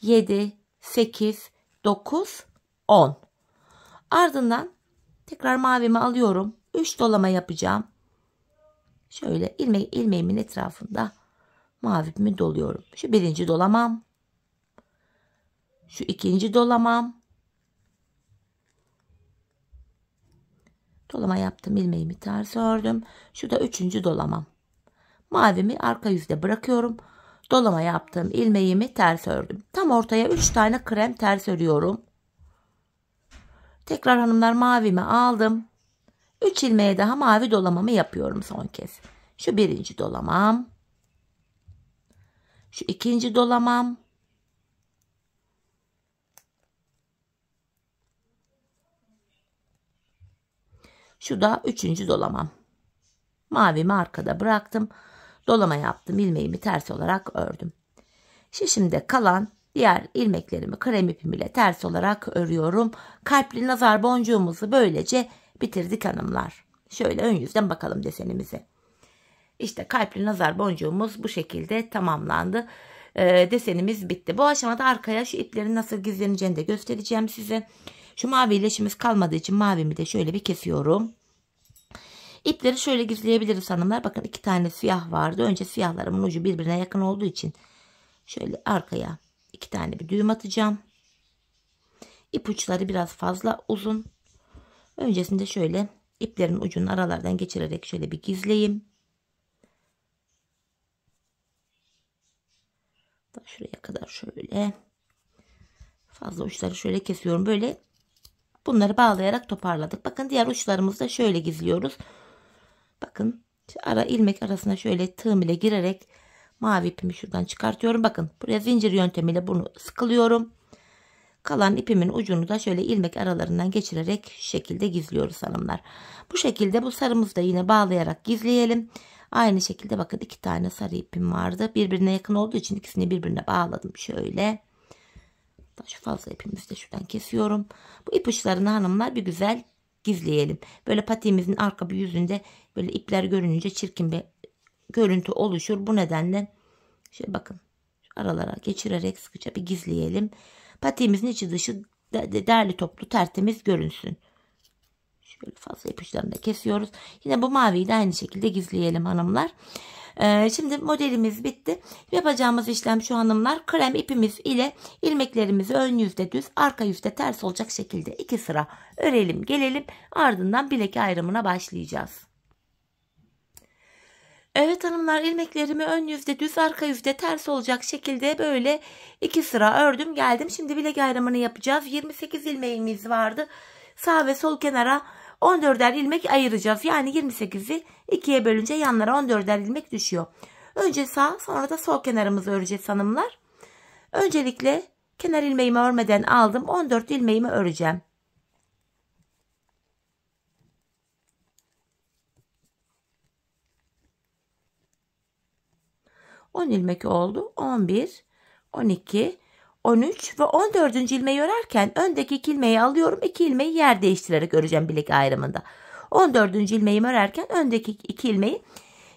7, 8, 9, 10. Ardından tekrar mavimi alıyorum. 3 dolama yapacağım. Şöyle ilmeğimin etrafında mavimi doluyorum. Şu birinci dolamam. Şu ikinci dolamam. Dolama yaptım. İlmeğimi ters ördüm. Şu da 3. dolamam. Mavimi arka yüzde bırakıyorum. Dolama yaptığım ilmeğimi ters ördüm. Tam ortaya 3 tane krem ters örüyorum. Tekrar hanımlar mavimi aldım. 3 ilmeğe daha mavi dolamamı yapıyorum son kez. Şu birinci dolamam. Şu ikinci dolamam. Şu da 3. dolamam. Mavimi arkada bıraktım. Dolama yaptım. İlmeğimi ters olarak ördüm. Şimdi kalan diğer ilmeklerimi krem ipim ile ters olarak örüyorum. Kalpli nazar boncuğumuzu böylece bitirdik hanımlar. Şöyle ön yüzden bakalım desenimize. İşte kalpli nazar boncuğumuz bu şekilde tamamlandı. Desenimiz bitti. Bu aşamada arkaya şu iplerin nasıl gizleneceğini de göstereceğim size. Şu maviyle işimiz kalmadığı için mavimi de şöyle bir kesiyorum. İpleri şöyle gizleyebiliriz hanımlar. Bakın 2 tane siyah vardı. Önce siyahlarımın ucu birbirine yakın olduğu için şöyle arkaya 2 tane bir düğüm atacağım. İp uçları biraz fazla uzun. Öncesinde şöyle iplerin ucunu aralardan geçirerek şöyle bir gizleyeyim. Şuraya kadar şöyle fazla uçları şöyle kesiyorum. Böyle bunları bağlayarak toparladık. Bakın diğer uçlarımızı da şöyle gizliyoruz. Bakın ara ilmek arasına şöyle tığım ile girerek mavi ipimi şuradan çıkartıyorum. Bakın buraya zincir yöntemiyle bunu sıkılıyorum. Kalan ipimin ucunu da şöyle ilmek aralarından geçirerek şu şekilde gizliyoruz hanımlar. Bu şekilde bu sarımızı da yine bağlayarak gizleyelim. Aynı şekilde bakın 2 tane sarı ipim vardı. Birbirine yakın olduğu için ikisini birbirine bağladım şöyle. Şu fazla ipimizi de şuradan kesiyorum. Bu ip uçlarını hanımlar bir güzel gizleyelim. Böyle patiğimizin arka bir yüzünde böyle ipler görününce çirkin bir görüntü oluşur. Bu nedenle şöyle bakın aralara geçirerek sıkıca bir gizleyelim. Patiğimizin içi dışı derli toplu tertemiz görünsün. Şöyle fazla ipuçlarını da kesiyoruz. Yine bu maviyi de aynı şekilde gizleyelim hanımlar. Şimdi modelimiz bitti. Yapacağımız işlem şu hanımlar. Krem ipimiz ile ilmeklerimizi ön yüzde düz, arka yüzde ters olacak şekilde 2 sıra örelim gelelim. Ardından bilek ayrımına başlayacağız. Evet hanımlar, ilmeklerimi ön yüzde düz, arka yüzde ters olacak şekilde böyle 2 sıra ördüm geldim. Şimdi bilek ayrımını yapacağız. 28 ilmeğimiz vardı. Sağ ve sol kenara 14'er ilmek ayıracağız. Yani 28'i 2'ye bölünce yanlara 14'er ilmek düşüyor. Önce sağ, sonra da sol kenarımızı öreceğiz hanımlar. Öncelikle kenar ilmeğimi örmeden aldım. 14 ilmeğimi öreceğim. 10 ilmek oldu. 11, 12, 13 ve 14. ilmeği örerken öndeki 2 ilmeği alıyorum. 2 ilmeği yer değiştirerek öreceğim bilek ayrımında. 14. ilmeğimi örerken öndeki 2 ilmeği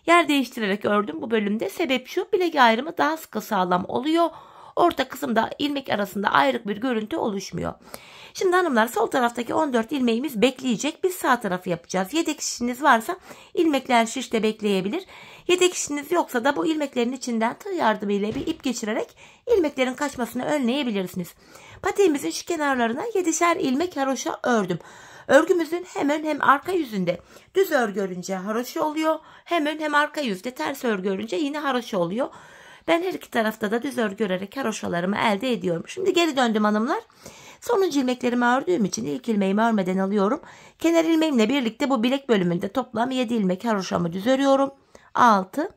yer değiştirerek ördüm bu bölümde. Sebep şu: bilek ayrımı daha sıkı sağlam oluyor. Orta kısımda ilmek arasında ayrık bir görüntü oluşmuyor. Şimdi hanımlar, sol taraftaki 14 ilmeğimiz bekleyecek. Biz sağ tarafı yapacağız. Yedek işiniz varsa ilmekler şişte bekleyebilir. Yedek işiniz yoksa da bu ilmeklerin içinden tığ yardımıyla bir ip geçirerek ilmeklerin kaçmasını önleyebilirsiniz. Patiğimizin şu kenarlarına 7'şer ilmek haroşa ördüm. Örgümüzün hem ön hem arka yüzünde düz örgü örünce haroşa oluyor. Hem ön hem arka yüzde ters örgü örünce yine haroşa oluyor. Ben her iki tarafta da düz örgü örerek haroşalarımı elde ediyorum. Şimdi geri döndüm hanımlar. Sonuncu ilmeklerimi ördüğüm için ilk ilmeğimi örmeden alıyorum. Kenar ilmeğimle birlikte bu bilek bölümünde toplam 7 ilmek haroşamı düz örüyorum. 6,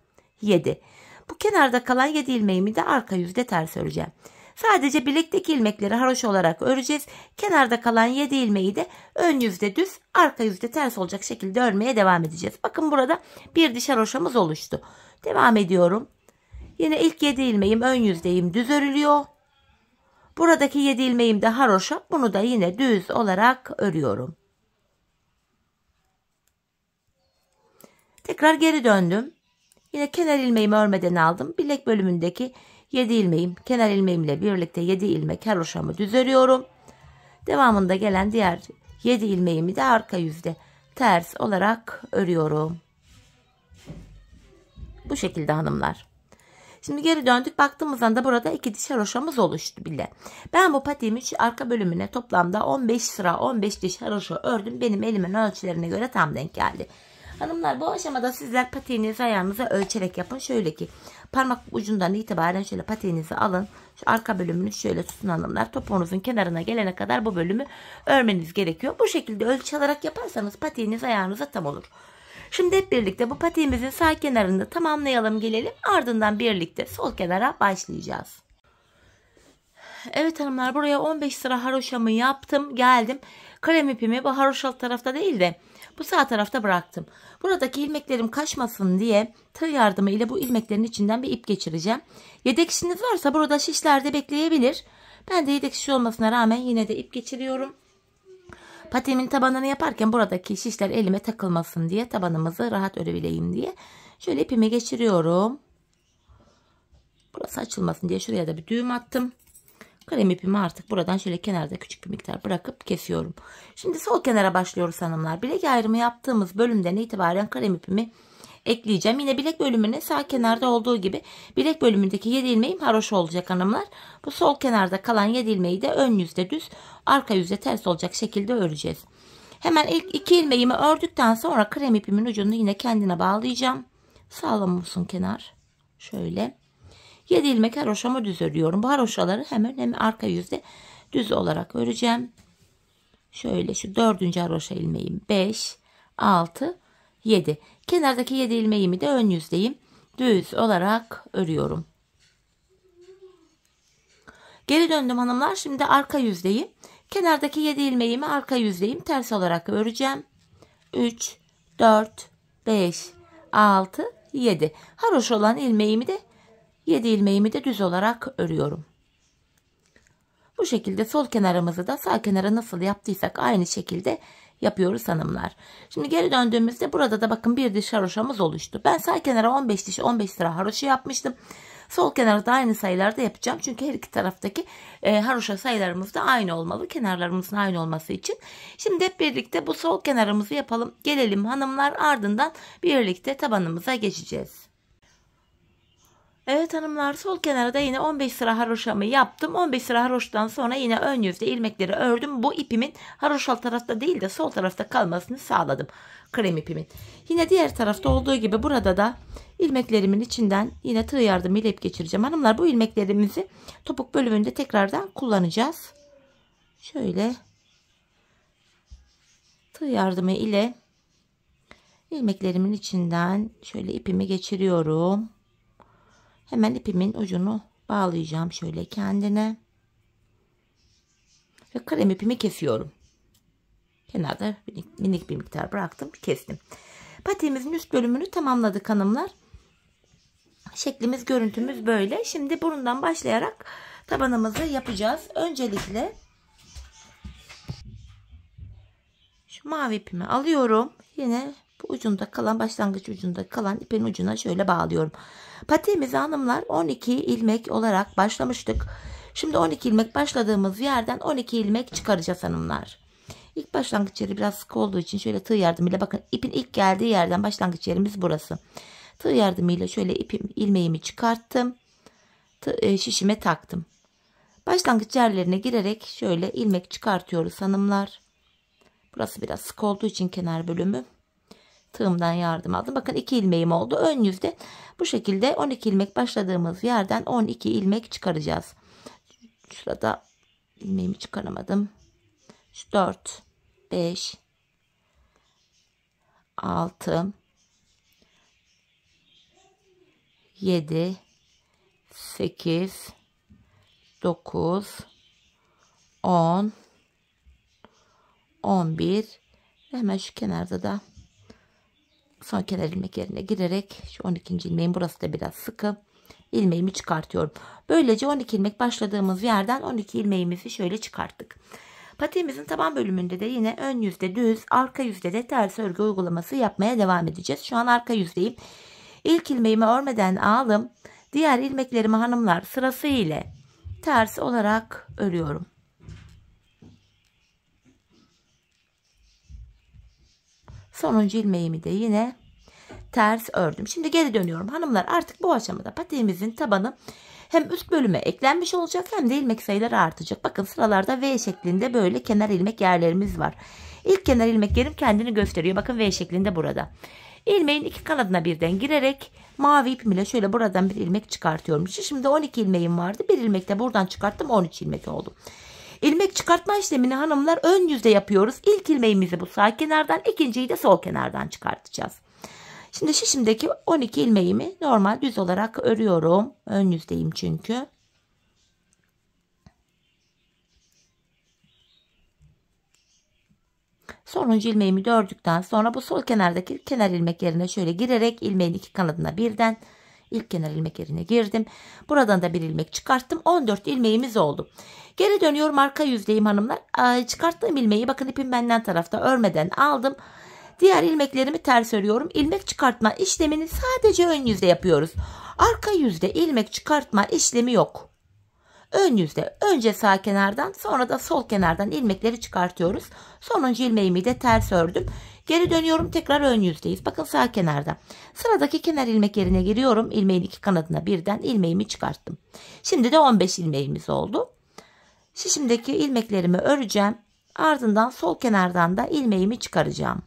7. Bu kenarda kalan 7 ilmeğimi de arka yüzde ters öreceğim. Sadece bilekteki ilmekleri haroşa olarak öreceğiz. Kenarda kalan 7 ilmeği de ön yüzde düz, arka yüzde ters olacak şekilde örmeye devam edeceğiz. Bakın burada bir diş haroşamız oluştu. Devam ediyorum. Yine ilk 7 ilmeğim ön yüzdeyim düz örülüyor. Buradaki 7 ilmeğim de haroşa. Bunu da yine düz olarak örüyorum. Tekrar geri döndüm. Yine kenar ilmeğimi örmeden aldım. Bilek bölümündeki 7 ilmeğim, kenar ilmeğimle birlikte 7 ilmek haroşamı düz örüyorum. Devamında gelen diğer 7 ilmeğimi de arka yüzde ters olarak örüyorum. Bu şekilde hanımlar. Şimdi geri döndük. Baktığımızda da burada 2 diş haroşamız oluştu bile. Ben bu patiğimin şu arka bölümüne toplamda 15 sıra 15 diş haroşa ördüm. Benim elimin ölçülerine göre tam denk geldi. Hanımlar, bu aşamada sizler patiğinizi ayağınıza ölçerek yapın. Şöyle ki parmak ucundan itibaren şöyle patiğinizi alın. Şu arka bölümünü şöyle tutun hanımlar. Topuğunuzun kenarına gelene kadar bu bölümü örmeniz gerekiyor. Bu şekilde ölçü alarak yaparsanız patiğiniz ayağınıza tam olur. Şimdi hep birlikte bu patiğimizin sağ kenarını tamamlayalım gelelim. Ardından birlikte sol kenara başlayacağız. Evet hanımlar, buraya 15 sıra haroşamı yaptım. Geldim. Krem ipimi bu haroşalı tarafta değil de bu sağ tarafta bıraktım. Buradaki ilmeklerim kaçmasın diye tığ yardımı ile bu ilmeklerin içinden bir ip geçireceğim. Yedek şişiniz varsa burada şişlerde bekleyebilir. Ben de yedek şiş olmasına rağmen yine de ip geçiriyorum. Patiğimin tabanını yaparken buradaki şişler elime takılmasın diye, tabanımızı rahat örebileyim diye şöyle ipimi geçiriyorum. Burası açılmasın diye şuraya da bir düğüm attım. Krem ipimi artık buradan şöyle kenarda küçük bir miktar bırakıp kesiyorum. Şimdi sol kenara başlıyoruz hanımlar. Bilek ayrımı yaptığımız bölümden itibaren krem ipimi ekleyeceğim. Yine bilek bölümüne sağ kenarda olduğu gibi bilek bölümündeki 7 ilmeğim haroşa olacak hanımlar. Bu sol kenarda kalan 7 ilmeği de ön yüzde düz, arka yüzde ters olacak şekilde öreceğiz. Hemen ilk 2 ilmeğimi ördükten sonra krem ipimin ucunu yine kendine bağlayacağım. Sağlam olsun kenar. Şöyle 7 ilmek haroşamı düz örüyorum. Bu haroşaları hem arka yüzde düz olarak öreceğim. Şöyle şu 4. haroşa ilmeğim 5, 6, 7. Kenardaki 7 ilmeğimi de ön yüzdeyim düz olarak örüyorum. Geri döndüm hanımlar. Şimdi arka yüzdeyim. Kenardaki 7 ilmeğimi arka yüzdeyim ters olarak öreceğim. 3, 4, 5, 6, 7. Haroşa olan ilmeğimi de 7 ilmeğimi de düz olarak örüyorum. Bu şekilde sol kenarımızı da sağ kenara nasıl yaptıysak aynı şekilde yapıyoruz hanımlar. Şimdi geri döndüğümüzde burada da bakın bir diş haroşamız oluştu. Ben sağ kenara 15 diş 15 sıra haroşa yapmıştım. Sol kenarda da aynı sayılarda yapacağım. Çünkü her iki taraftaki haroşa sayılarımız da aynı olmalı. Kenarlarımızın aynı olması için. Şimdi hep birlikte bu sol kenarımızı yapalım. Gelelim hanımlar, ardından birlikte tabanımıza geçeceğiz. Evet hanımlar, sol kenara da yine 15 sıra haroşamı yaptım. 15 sıra haroşadan sonra yine ön yüzde ilmekleri ördüm. Bu ipimin haroşal tarafta değil de sol tarafta kalmasını sağladım. Krem ipimin. Yine diğer tarafta olduğu gibi burada da ilmeklerimin içinden yine tığ yardımıyla ip geçireceğim. Hanımlar, bu ilmeklerimizi topuk bölümünde tekrardan kullanacağız. Şöyle tığ yardımı ile ilmeklerimin içinden şöyle ipimi geçiriyorum. Hemen ipimin ucunu bağlayacağım şöyle kendine. Ve krem ipimi kesiyorum. Kenarda minik bir miktar bıraktım, kestim. Patiğimizin üst bölümünü tamamladık hanımlar. Şeklimiz, görüntümüz böyle. Şimdi burundan başlayarak tabanımızı yapacağız. Öncelikle şu mavi ipimi alıyorum. Yine bu ucunda kalan, başlangıç ucunda kalan ipin ucuna şöyle bağlıyorum. Patiğimizi hanımlar 12 ilmek olarak başlamıştık. Şimdi 12 ilmek başladığımız yerden 12 ilmek çıkaracağız hanımlar. İlk başlangıç yeri biraz sık olduğu için şöyle tığ yardımıyla, bakın ipin ilk geldiği yerden başlangıç yerimiz burası. Tığ yardımıyla şöyle ilmeğimi çıkarttım. Şişime taktım. Başlangıç yerlerine girerek şöyle ilmek çıkartıyoruz hanımlar. Burası biraz sık olduğu için kenar bölümü. Tığımdan yardım aldım. Bakın 2 ilmeğim oldu. Ön yüzde bu şekilde 12 ilmek başladığımız yerden 12 ilmek çıkaracağız. Şurada ilmeğimi çıkaramadım. 4, 5, 6, 7, 8, 9, 10, 11 ve hemen şu kenarda da son kenar ilmek yerine girerek şu 12. ilmeğin burası da biraz sıkı, ilmeğimi çıkartıyorum. Böylece 12 ilmek başladığımız yerden 12 ilmeğimizi şöyle çıkarttık. Patiğimizin taban bölümünde de yine ön yüzde düz, arka yüzde de ters örgü uygulaması yapmaya devam edeceğiz. Şu an arka yüzdeyim. İlk ilmeğimi örmeden aldım. Diğer ilmeklerimi hanımlar sırasıyla ters olarak örüyorum. Sonuncu ilmeğimi de yine ters ördüm. Şimdi geri dönüyorum hanımlar. Artık bu aşamada patiğimizin tabanı hem üst bölüme eklenmiş olacak hem de ilmek sayıları artacak. Bakın sıralarda V şeklinde böyle kenar ilmek yerlerimiz var. İlk kenar ilmek yerim kendini gösteriyor. Bakın V şeklinde burada. İlmeğin iki kanadına birden girerek mavi ipim ile şöyle buradan bir ilmek çıkartıyorum. Şimdi 12 ilmeğim vardı. Bir ilmek de buradan çıkarttım. 13 ilmek oldu. İlmek çıkartma işlemini hanımlar ön yüzde yapıyoruz. İlk ilmeğimizi bu sağ kenardan, ikinciyi de sol kenardan çıkartacağız. Şimdi şişimdeki 12 ilmeğimi normal düz olarak örüyorum. Ön yüzdeyim çünkü. Sonuncu ilmeğimi de ördükten sonra bu sol kenardaki kenar ilmek yerine şöyle girerek ilmeğin iki kanadına birden ilk kenar ilmek yerine girdim. Buradan da bir ilmek çıkarttım. 14 ilmeğimiz oldu. Geri dönüyorum, arka yüzdeyim hanımlar. Çıkarttığım ilmeği bakın ipim benden tarafta örmeden aldım. Diğer ilmeklerimi ters örüyorum. İlmek çıkartma işlemini sadece ön yüzde yapıyoruz. Arka yüzde ilmek çıkartma işlemi yok. ön yüzde önce sağ kenardan sonra da sol kenardan ilmekleri çıkartıyoruz. Sonuncu ilmeğimi de ters ördüm. Geri dönüyorum, tekrar ön yüzdeyiz. Bakın sağ kenarda. Sıradaki kenar ilmek yerine giriyorum. İlmeğin iki kanadına birden ilmeğimi çıkarttım. Şimdi de 15 ilmeğimiz oldu. Şişimdeki ilmeklerimi öreceğim. Ardından sol kenardan da ilmeğimi çıkaracağım.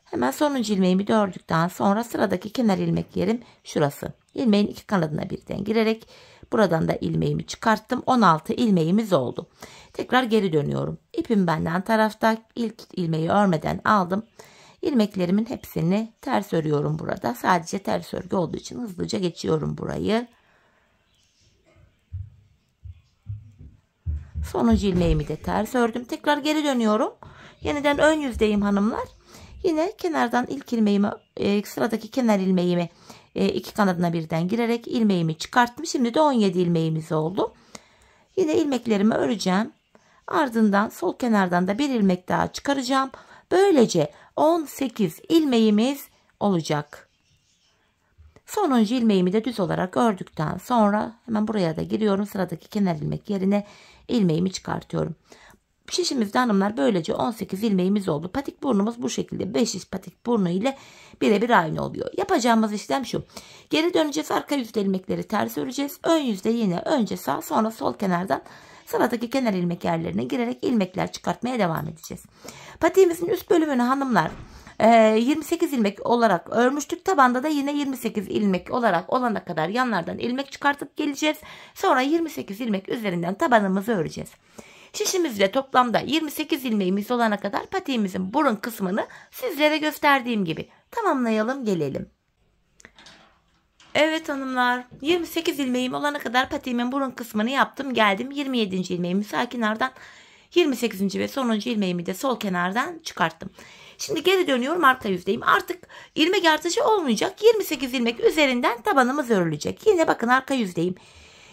Hemen sonuncu ilmeğimi de ördükten sonra sıradaki kenar ilmek yerim şurası. İlmeğin iki kanadına birden girerek buradan da ilmeğimi çıkarttım. 16 ilmeğimiz oldu. Tekrar geri dönüyorum. İpim benden tarafta, ilk ilmeği örmeden aldım. İlmeklerimin hepsini ters örüyorum burada. Sadece ters örgü olduğu için hızlıca geçiyorum burayı. Sonuncu ilmeğimi de ters ördüm. Tekrar geri dönüyorum. Yeniden ön yüzdeyim hanımlar. Yine kenardan ilk ilmeğimi, sıradaki kenar ilmeğimi iki kanadına birden girerek ilmeğimi çıkarttım. Şimdi de 17 ilmeğimiz oldu. Yine ilmeklerimi öreceğim. Ardından sol kenardan da bir ilmek daha çıkaracağım. Böylece 18 ilmeğimiz olacak. Sonuncu ilmeğimi de düz olarak ördükten sonra hemen buraya da giriyorum. Sıradaki kenar ilmek yerine ilmeğimi çıkartıyorum. Şişimizde hanımlar böylece 18 ilmeğimiz oldu. Patik burnumuz bu şekilde 5 şiş patik burnu ile birebir aynı oluyor. Yapacağımız işlem şu. Geri döneceğiz, arka yüzde ilmekleri ters öreceğiz. Ön yüzde yine önce sağ sonra sol kenardan sıradaki kenar ilmek yerlerine girerek ilmekler çıkartmaya devam edeceğiz. Patiğimizin üst bölümünü hanımlar 28 ilmek olarak örmüştük. Tabanda da yine 28 ilmek olarak olana kadar yanlardan ilmek çıkartıp geleceğiz. Sonra 28 ilmek üzerinden tabanımızı öreceğiz. Şişimizde toplamda 28 ilmeğimiz olana kadar patiğimizin burun kısmını sizlere gösterdiğim gibi tamamlayalım gelelim. Evet hanımlar, 28 ilmeğim olana kadar patiğimin burun kısmını yaptım geldim. 27. ilmeğimi sağ kenardan, 28. ve sonuncu ilmeğimi de sol kenardan çıkarttım. Şimdi geri dönüyorum, arka yüzdeyim. Artık ilmek artışı olmayacak. 28 ilmek üzerinden tabanımız örülecek. Yine bakın arka yüzdeyim.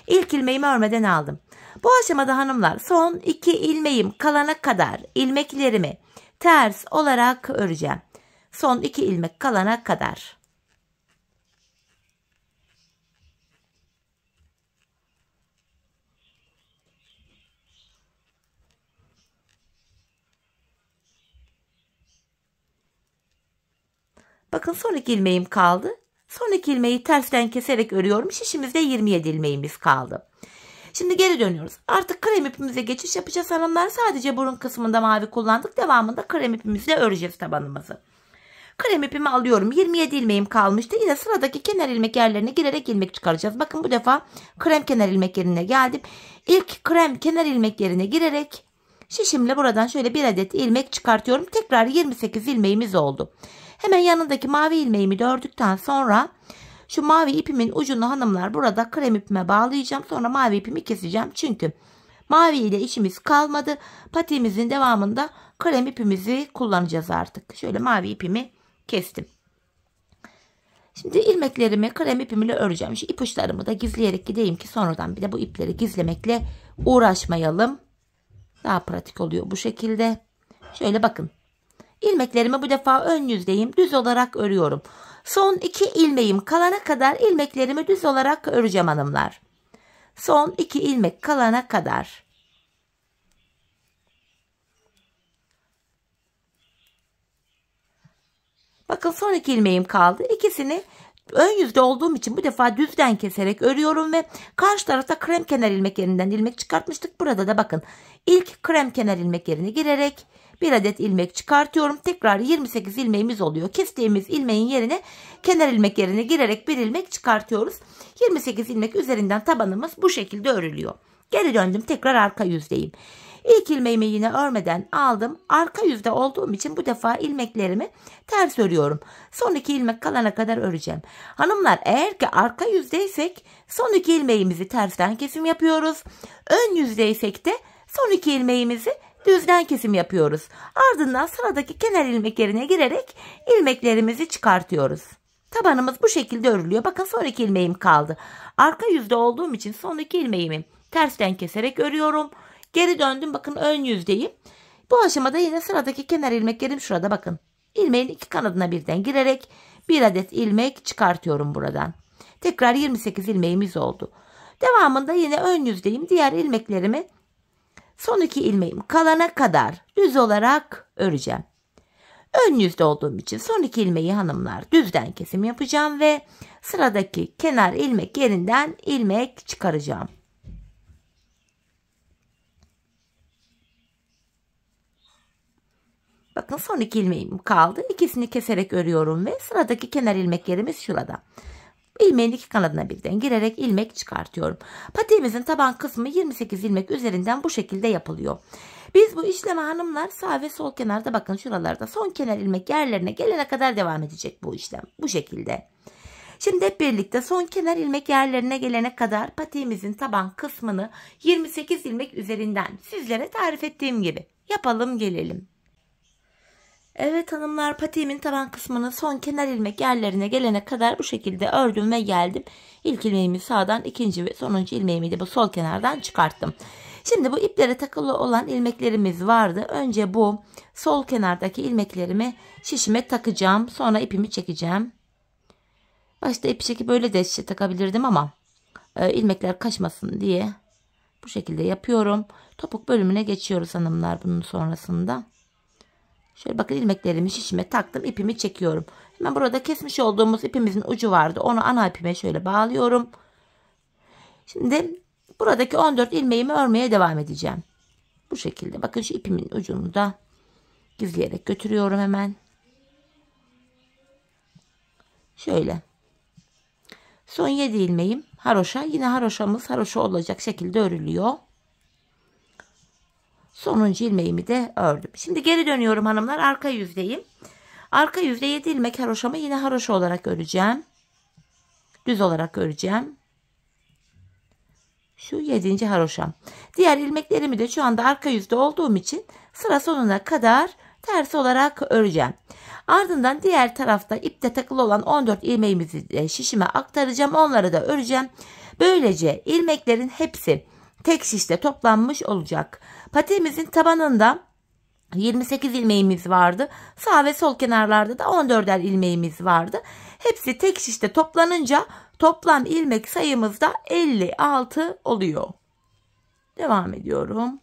İlk ilmeğimi örmeden aldım. Bu aşamada hanımlar son 2 ilmeğim kalana kadar ilmeklerimi ters olarak öreceğim. Son 2 ilmek kalana kadar. Bakın son 2 ilmeğim kaldı. Son 2 ilmeği tersten keserek örüyorum. Şişimizde 27 ilmeğimiz kaldı. Şimdi geri dönüyoruz. Artık krem ipimize geçiş yapacağız hanımlar. Sadece burun kısmında mavi kullandık. Devamında krem ipimizle öreceğiz tabanımızı. Krem ipimi alıyorum. 27 ilmeğim kalmıştı. Yine sıradaki kenar ilmek yerlerine girerek ilmek çıkaracağız. Bakın bu defa krem kenar ilmek yerine geldim. İlk krem kenar ilmek yerine girerek şişimle buradan şöyle bir adet ilmek çıkartıyorum. Tekrar 28 ilmeğimiz oldu. Hemen yanındaki mavi ilmeğimi de ördükten sonra şu mavi ipimin ucunu hanımlar burada krem ipime bağlayacağım. Sonra mavi ipimi keseceğim. Çünkü mavi ile işimiz kalmadı. Patiğimizin devamında krem ipimizi kullanacağız artık. Şöyle mavi ipimi kestim. Şimdi ilmeklerimi krem ipimle öreceğim. Şu ipuçlarımı da gizleyerek gideyim ki sonradan bir de bu ipleri gizlemekle uğraşmayalım. Daha pratik oluyor bu şekilde. Şöyle bakın. İlmeklerimi bu defa ön yüzdeyim. Düz olarak örüyorum. Son 2 ilmeğim kalana kadar ilmeklerimi düz olarak öreceğim hanımlar. Son 2 ilmek kalana kadar. Bakın son 2 ilmeğim kaldı. İkisini ön yüzde olduğum için bu defa düzden keserek örüyorum ve karşı tarafta krem kenar ilmek yerinden ilmek çıkartmıştık. Burada da bakın ilk krem kenar ilmek yerine girerek bir adet ilmek çıkartıyorum. Tekrar 28 ilmeğimiz oluyor. Kestiğimiz ilmeğin yerine kenar ilmek yerine girerek bir ilmek çıkartıyoruz. 28 ilmek üzerinden tabanımız bu şekilde örülüyor. Geri döndüm, tekrar arka yüzdeyim. İlk ilmeğimi yine örmeden aldım. Arka yüzde olduğum için bu defa ilmeklerimi ters örüyorum. Son 2 ilmek kalana kadar öreceğim. Hanımlar, eğer ki arka yüzdeysek son 2 ilmeğimizi tersten kesim yapıyoruz. Ön yüzdeysek de son 2 ilmeğimizi düzden kesim yapıyoruz. Ardından sıradaki kenar ilmek yerine girerek ilmeklerimizi çıkartıyoruz. Tabanımız bu şekilde örülüyor. Bakın son 2 ilmeğim kaldı. Arka yüzde olduğum için son 2 ilmeğimi tersten keserek örüyorum. Geri döndüm, bakın ön yüzdeyim. Bu aşamada yine sıradaki kenar ilmeklerim şurada bakın. İlmeğin iki kanadına birden girerek bir adet ilmek çıkartıyorum buradan. Tekrar 28 ilmeğimiz oldu. Devamında yine ön yüzdeyim. Diğer ilmeklerimi son 2 ilmeğim kalana kadar düz olarak öreceğim. Ön yüzde olduğum için son 2 ilmeği hanımlar düzden kesim yapacağım ve sıradaki kenar ilmek yerinden ilmek çıkaracağım. Bakın son 2 ilmeğim kaldı. İkisini keserek örüyorum ve sıradaki kenar ilmek yerimiz şurada. İlmeğin 2 kanadına birden girerek ilmek çıkartıyorum. Patiğimizin taban kısmı 28 ilmek üzerinden bu şekilde yapılıyor. Biz bu işlemi hanımlar sağ ve sol kenarda bakın şuralarda son kenar ilmek yerlerine gelene kadar devam edecek bu işlem. Bu şekilde. Şimdi hep birlikte son kenar ilmek yerlerine gelene kadar patiğimizin taban kısmını 28 ilmek üzerinden sizlere tarif ettiğim gibi yapalım gelelim. Evet hanımlar, patiğimin taban kısmını son kenar ilmek yerlerine gelene kadar bu şekilde ördüm ve geldim. İlk ilmeğimi sağdan, ikinci ve sonuncu ilmeğimi de bu sol kenardan çıkarttım. Şimdi bu iplere takılı olan ilmeklerimiz vardı. Önce bu sol kenardaki ilmeklerimi şişime takacağım. Sonra ipimi çekeceğim. Başta ipi çekip böyle de şişe takabilirdim ama ilmekler kaçmasın diye bu şekilde yapıyorum. Topuk bölümüne geçiyoruz hanımlar bunun sonrasında. Şöyle bakın ilmeklerimi şişime taktım, ipimi çekiyorum. Hemen burada kesmiş olduğumuz ipimizin ucu vardı. Onu ana ipime şöyle bağlıyorum. Şimdi buradaki 14 ilmeğimi örmeye devam edeceğim. Bu şekilde bakın şu ipimin ucunu da gizleyerek götürüyorum hemen. Şöyle. Son 7 ilmeğim haroşa. Yine haroşamız haroşa olacak şekilde örülüyor. Sonuncu ilmeğimi de ördüm. Şimdi geri dönüyorum hanımlar. Arka yüzdeyim. Arka yüzde 7 ilmek haroşamı yine haroşa olarak öreceğim. Düz olarak öreceğim. Şu 7. haroşam. Diğer ilmeklerimi de şu anda arka yüzde olduğum için sıra sonuna kadar ters olarak öreceğim. Ardından diğer tarafta ipte takılı olan 14 ilmeğimizi de şişime aktaracağım. Onları da öreceğim. Böylece ilmeklerin hepsi tek şişte toplanmış olacak. Patiğimizin tabanında 28 ilmeğimiz vardı. Sağ ve sol kenarlarda da 14'er ilmeğimiz vardı. Hepsi tek şişte toplanınca toplam ilmek sayımız da 56 oluyor. Devam ediyorum.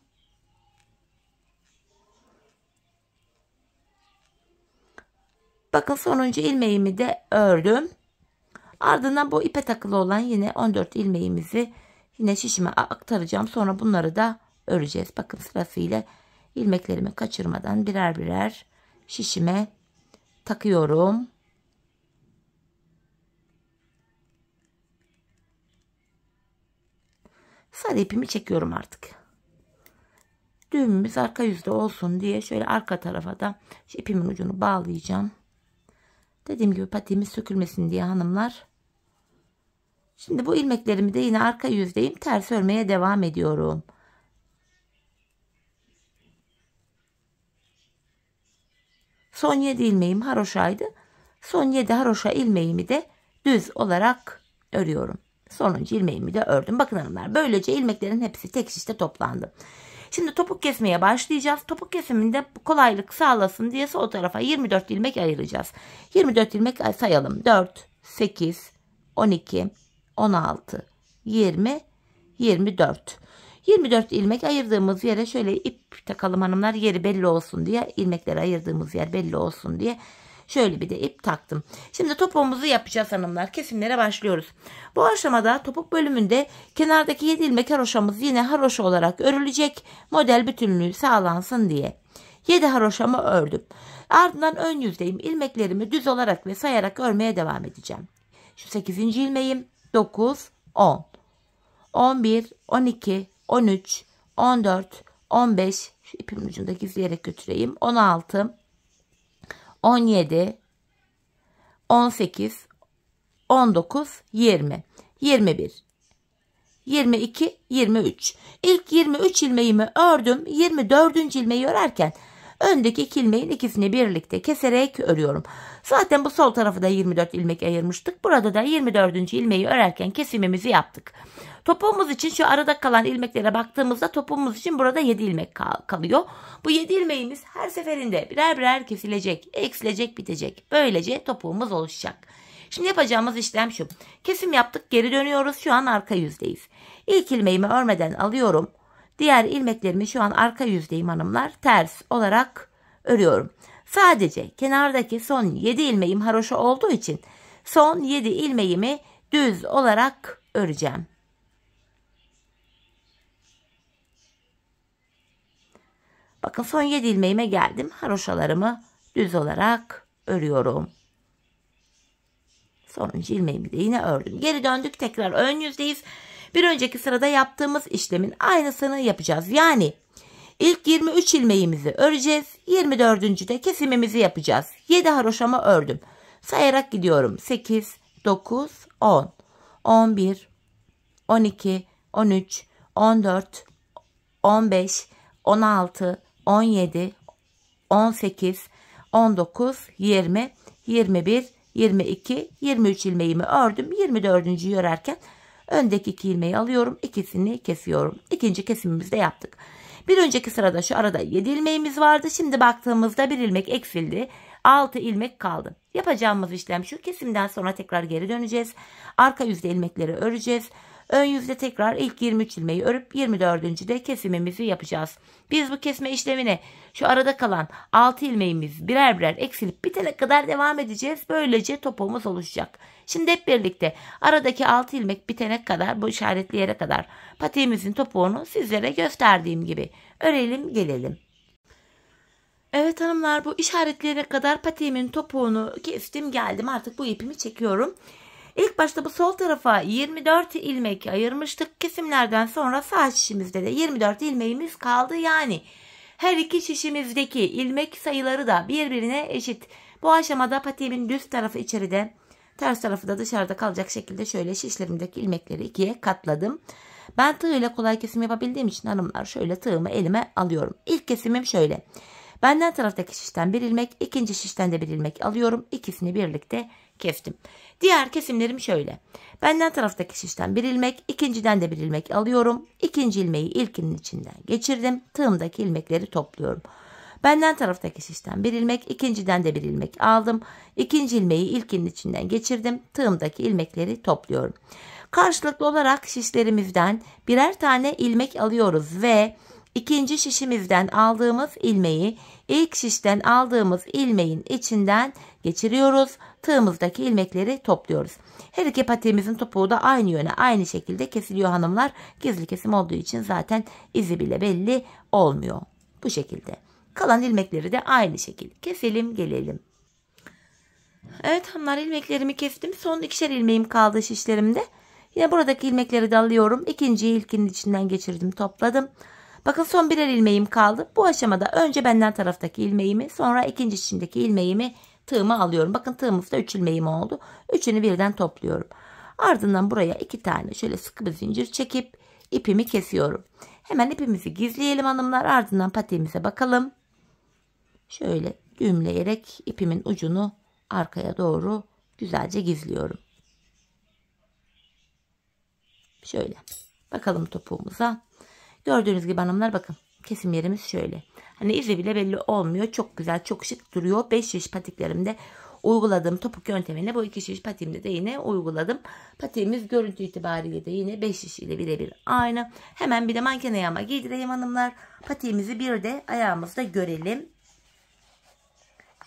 Bakın sonuncu ilmeğimi de ördüm. Ardından bu ipe takılı olan yine 14 ilmeğimizi yine şişime aktaracağım. Sonra bunları da öreceğiz. Bakın sırasıyla ilmeklerimi kaçırmadan birer birer şişime takıyorum. Sarı ipimi çekiyorum artık. Düğümümüz arka yüzde olsun diye şöyle arka tarafa da şu ipimin ucunu bağlayacağım. Dediğim gibi patiğimiz sökülmesin diye hanımlar. Şimdi bu ilmeklerimi de yine arka yüzdeyim. Ters örmeye devam ediyorum. Son 7 ilmeğim haroşaydı. Son 7 haroşa ilmeğimi de düz olarak örüyorum. Sonuncu ilmeğimi de ördüm. Bakın hanımlar, böylece ilmeklerin hepsi tek şişte toplandı. Şimdi topuk kesmeye başlayacağız. Topuk kesiminde kolaylık sağlasın diye sol tarafa 24 ilmek ayıracağız. 24 ilmek sayalım. 4, 8, 12, 16, 20, 24. 24 ilmek ayırdığımız yere şöyle ip takalım hanımlar, yeri belli olsun diye, ilmekleri ayırdığımız yer belli olsun diye şöyle bir de ip taktım. Şimdi topuğumuzu yapacağız hanımlar. Kesimlere başlıyoruz. Bu aşamada topuk bölümünde kenardaki 7 ilmek haroşamız yine haroşa olarak örülecek. Model bütünlüğü sağlansın diye. 7 haroşamı ördüm. Ardından ön yüzdeyim. İlmeklerimi düz olarak ve sayarak örmeye devam edeceğim. Şu 8. ilmeğim 9, 10, 11, 12, 13, 14, 15, şu ipimin ucunda gizleyerek götüreyim. 16, 17, 18, 19, 20, 21, 22, 23. İlk 23 ilmeğimi ördüm. 24. ilmeği örerken öndeki 2 ilmeğin ikisini birlikte keserek örüyorum. Zaten bu sol tarafı da 24 ilmek ayırmıştık. Burada da 24. ilmeği örerken kesimimizi yaptık. Topuğumuz için şu arada kalan ilmeklere baktığımızda topuğumuz için burada 7 ilmek kalıyor. Bu 7 ilmeğimiz her seferinde birer birer kesilecek, eksilecek, bitecek. Böylece topuğumuz oluşacak. Şimdi yapacağımız işlem şu. Kesim yaptık, geri dönüyoruz. Şu an arka yüzdeyiz. İlk ilmeğimi örmeden alıyorum. Diğer ilmeklerimi şu an arka yüzdeyim hanımlar. Ters olarak örüyorum. Sadece kenardaki son 7 ilmeğim haroşa olduğu için son 7 ilmeğimi düz olarak öreceğim. Bakın son 7 ilmeğime geldim. Haroşalarımı düz olarak örüyorum. Sonuncu ilmeğimi de yine ördüm. Geri döndük, tekrar ön yüzdeyiz. Bir önceki sırada yaptığımız işlemin aynısını yapacağız. Yani ilk 23 ilmeğimizi öreceğiz. 24. de kesimimizi yapacağız. 7 haroşamı ördüm. Sayarak gidiyorum. 8, 9, 10, 11, 12, 13, 14, 15, 16, 17, 18, 19, 20, 21, 22, 23 ilmeğimi ördüm. 24. örerken öndeki 2 ilmeği alıyorum. İkisini kesiyorum. İkinci kesimimizi de yaptık. Bir önceki sırada şu arada 7 ilmeğimiz vardı. Şimdi baktığımızda bir ilmek eksildi. 6 ilmek kaldı. Yapacağımız işlem şu. Kesimden sonra tekrar geri döneceğiz. Arka yüzde ilmekleri öreceğiz. Ön yüzde tekrar ilk 23 ilmeği örüp 24. de kesimimizi yapacağız. Biz bu kesme işlemine şu arada kalan 6 ilmeğimiz birer birer eksilip bitene kadar devam edeceğiz. Böylece topuğumuz oluşacak. Şimdi hep birlikte aradaki 6 ilmek bitene kadar, bu işaretli yere kadar patiğimizin topuğunu sizlere gösterdiğim gibi örelim gelelim. Evet hanımlar, bu işaretlere kadar patiğimin topuğunu kestim geldim. Artık bu ipimi çekiyorum. İlk başta bu sol tarafa 24 ilmek ayırmıştık. Kesimlerden sonra sağ şişimizde de 24 ilmeğimiz kaldı. Yani her iki şişimizdeki ilmek sayıları da birbirine eşit. Bu aşamada patiğimin düz tarafı içeride, ters tarafı da dışarıda kalacak şekilde şöyle şişlerimdeki ilmekleri ikiye katladım. Ben tığ ile kolay kesim yapabildiğim için hanımlar şöyle tığımı elime alıyorum. İlk kesimim şöyle. Benden taraftaki şişten bir ilmek, ikinci şişten de bir ilmek alıyorum. İkisini birlikte kestim. Diğer kesimlerim şöyle. Benden taraftaki şişten bir ilmek, ikinciden de bir ilmek alıyorum. İkinci ilmeği ilkinin içinden geçirdim. Tığımdaki ilmekleri topluyorum. Benden taraftaki şişten bir ilmek, ikinciden de bir ilmek aldım. İkinci ilmeği ilkinin içinden geçirdim. Tığımdaki ilmekleri topluyorum. Karşılıklı olarak şişlerimizden birer tane ilmek alıyoruz ve İkinci şişimizden aldığımız ilmeği ilk şişten aldığımız ilmeğin içinden geçiriyoruz. Tığımızdaki ilmekleri topluyoruz. Her iki patiğimizin topuğu da aynı yöne, aynı şekilde kesiliyor hanımlar. Gizli kesim olduğu için zaten izi bile belli olmuyor. Bu şekilde. Kalan ilmekleri de aynı şekilde keselim gelelim. Evet hanımlar, ilmeklerimi kestim. Son ikişer ilmeğim kaldı şişlerimde. Yine buradaki ilmekleri de alıyorum. İkinciyi ilkinin içinden geçirdim, topladım. Bakın son birer ilmeğim kaldı. Bu aşamada önce benden taraftaki ilmeğimi, sonra ikinci içindeki ilmeğimi tığıma alıyorum. Bakın tığımızda 3 ilmeğim oldu. Üçünü birden topluyorum. Ardından buraya 2 tane şöyle sıkı bir zincir çekip ipimi kesiyorum. Hemen ipimizi gizleyelim hanımlar. Ardından patiğimize bakalım. Şöyle düğümleyerek ipimin ucunu arkaya doğru güzelce gizliyorum. Şöyle bakalım topuğumuza. Gördüğünüz gibi hanımlar bakın kesim yerimiz şöyle. Hani izi bile belli olmuyor. Çok güzel, çok şık duruyor. 5 şiş patiklerimde uyguladığım topuk yöntemini bu 2 şiş patiğimde de yine uyguladım. Patiğimiz görüntü itibariyle de yine 5 şiş ile birebir aynı. Hemen bir de manken ayağıma giydireyim hanımlar. Patiğimizi bir de ayağımızda görelim.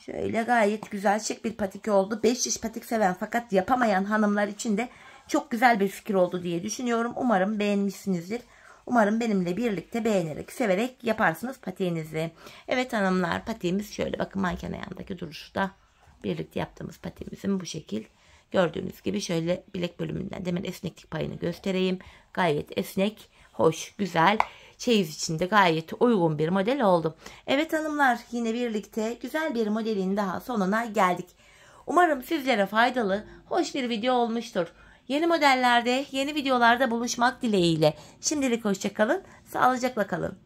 Şöyle gayet güzel şık bir patik oldu. 5 şiş patik seven fakat yapamayan hanımlar için de çok güzel bir fikir oldu diye düşünüyorum. Umarım beğenmişsinizdir. Umarım benimle birlikte beğenerek, severek yaparsınız patiğinizi. Evet hanımlar, patiğimiz şöyle. Bakın manken ayağındaki duruşu da birlikte yaptığımız patiğimizin bu şekil. Gördüğünüz gibi şöyle bilek bölümünden hemen esneklik payını göstereyim. Gayet esnek, hoş, güzel. Çeyiz içinde gayet uygun bir model oldu. Evet hanımlar, yine birlikte güzel bir modelin daha sonuna geldik. Umarım sizlere faydalı, hoş bir video olmuştur. Yeni modellerde, yeni videolarda buluşmak dileğiyle. Şimdilik hoşça kalın, sağlıcakla kalın.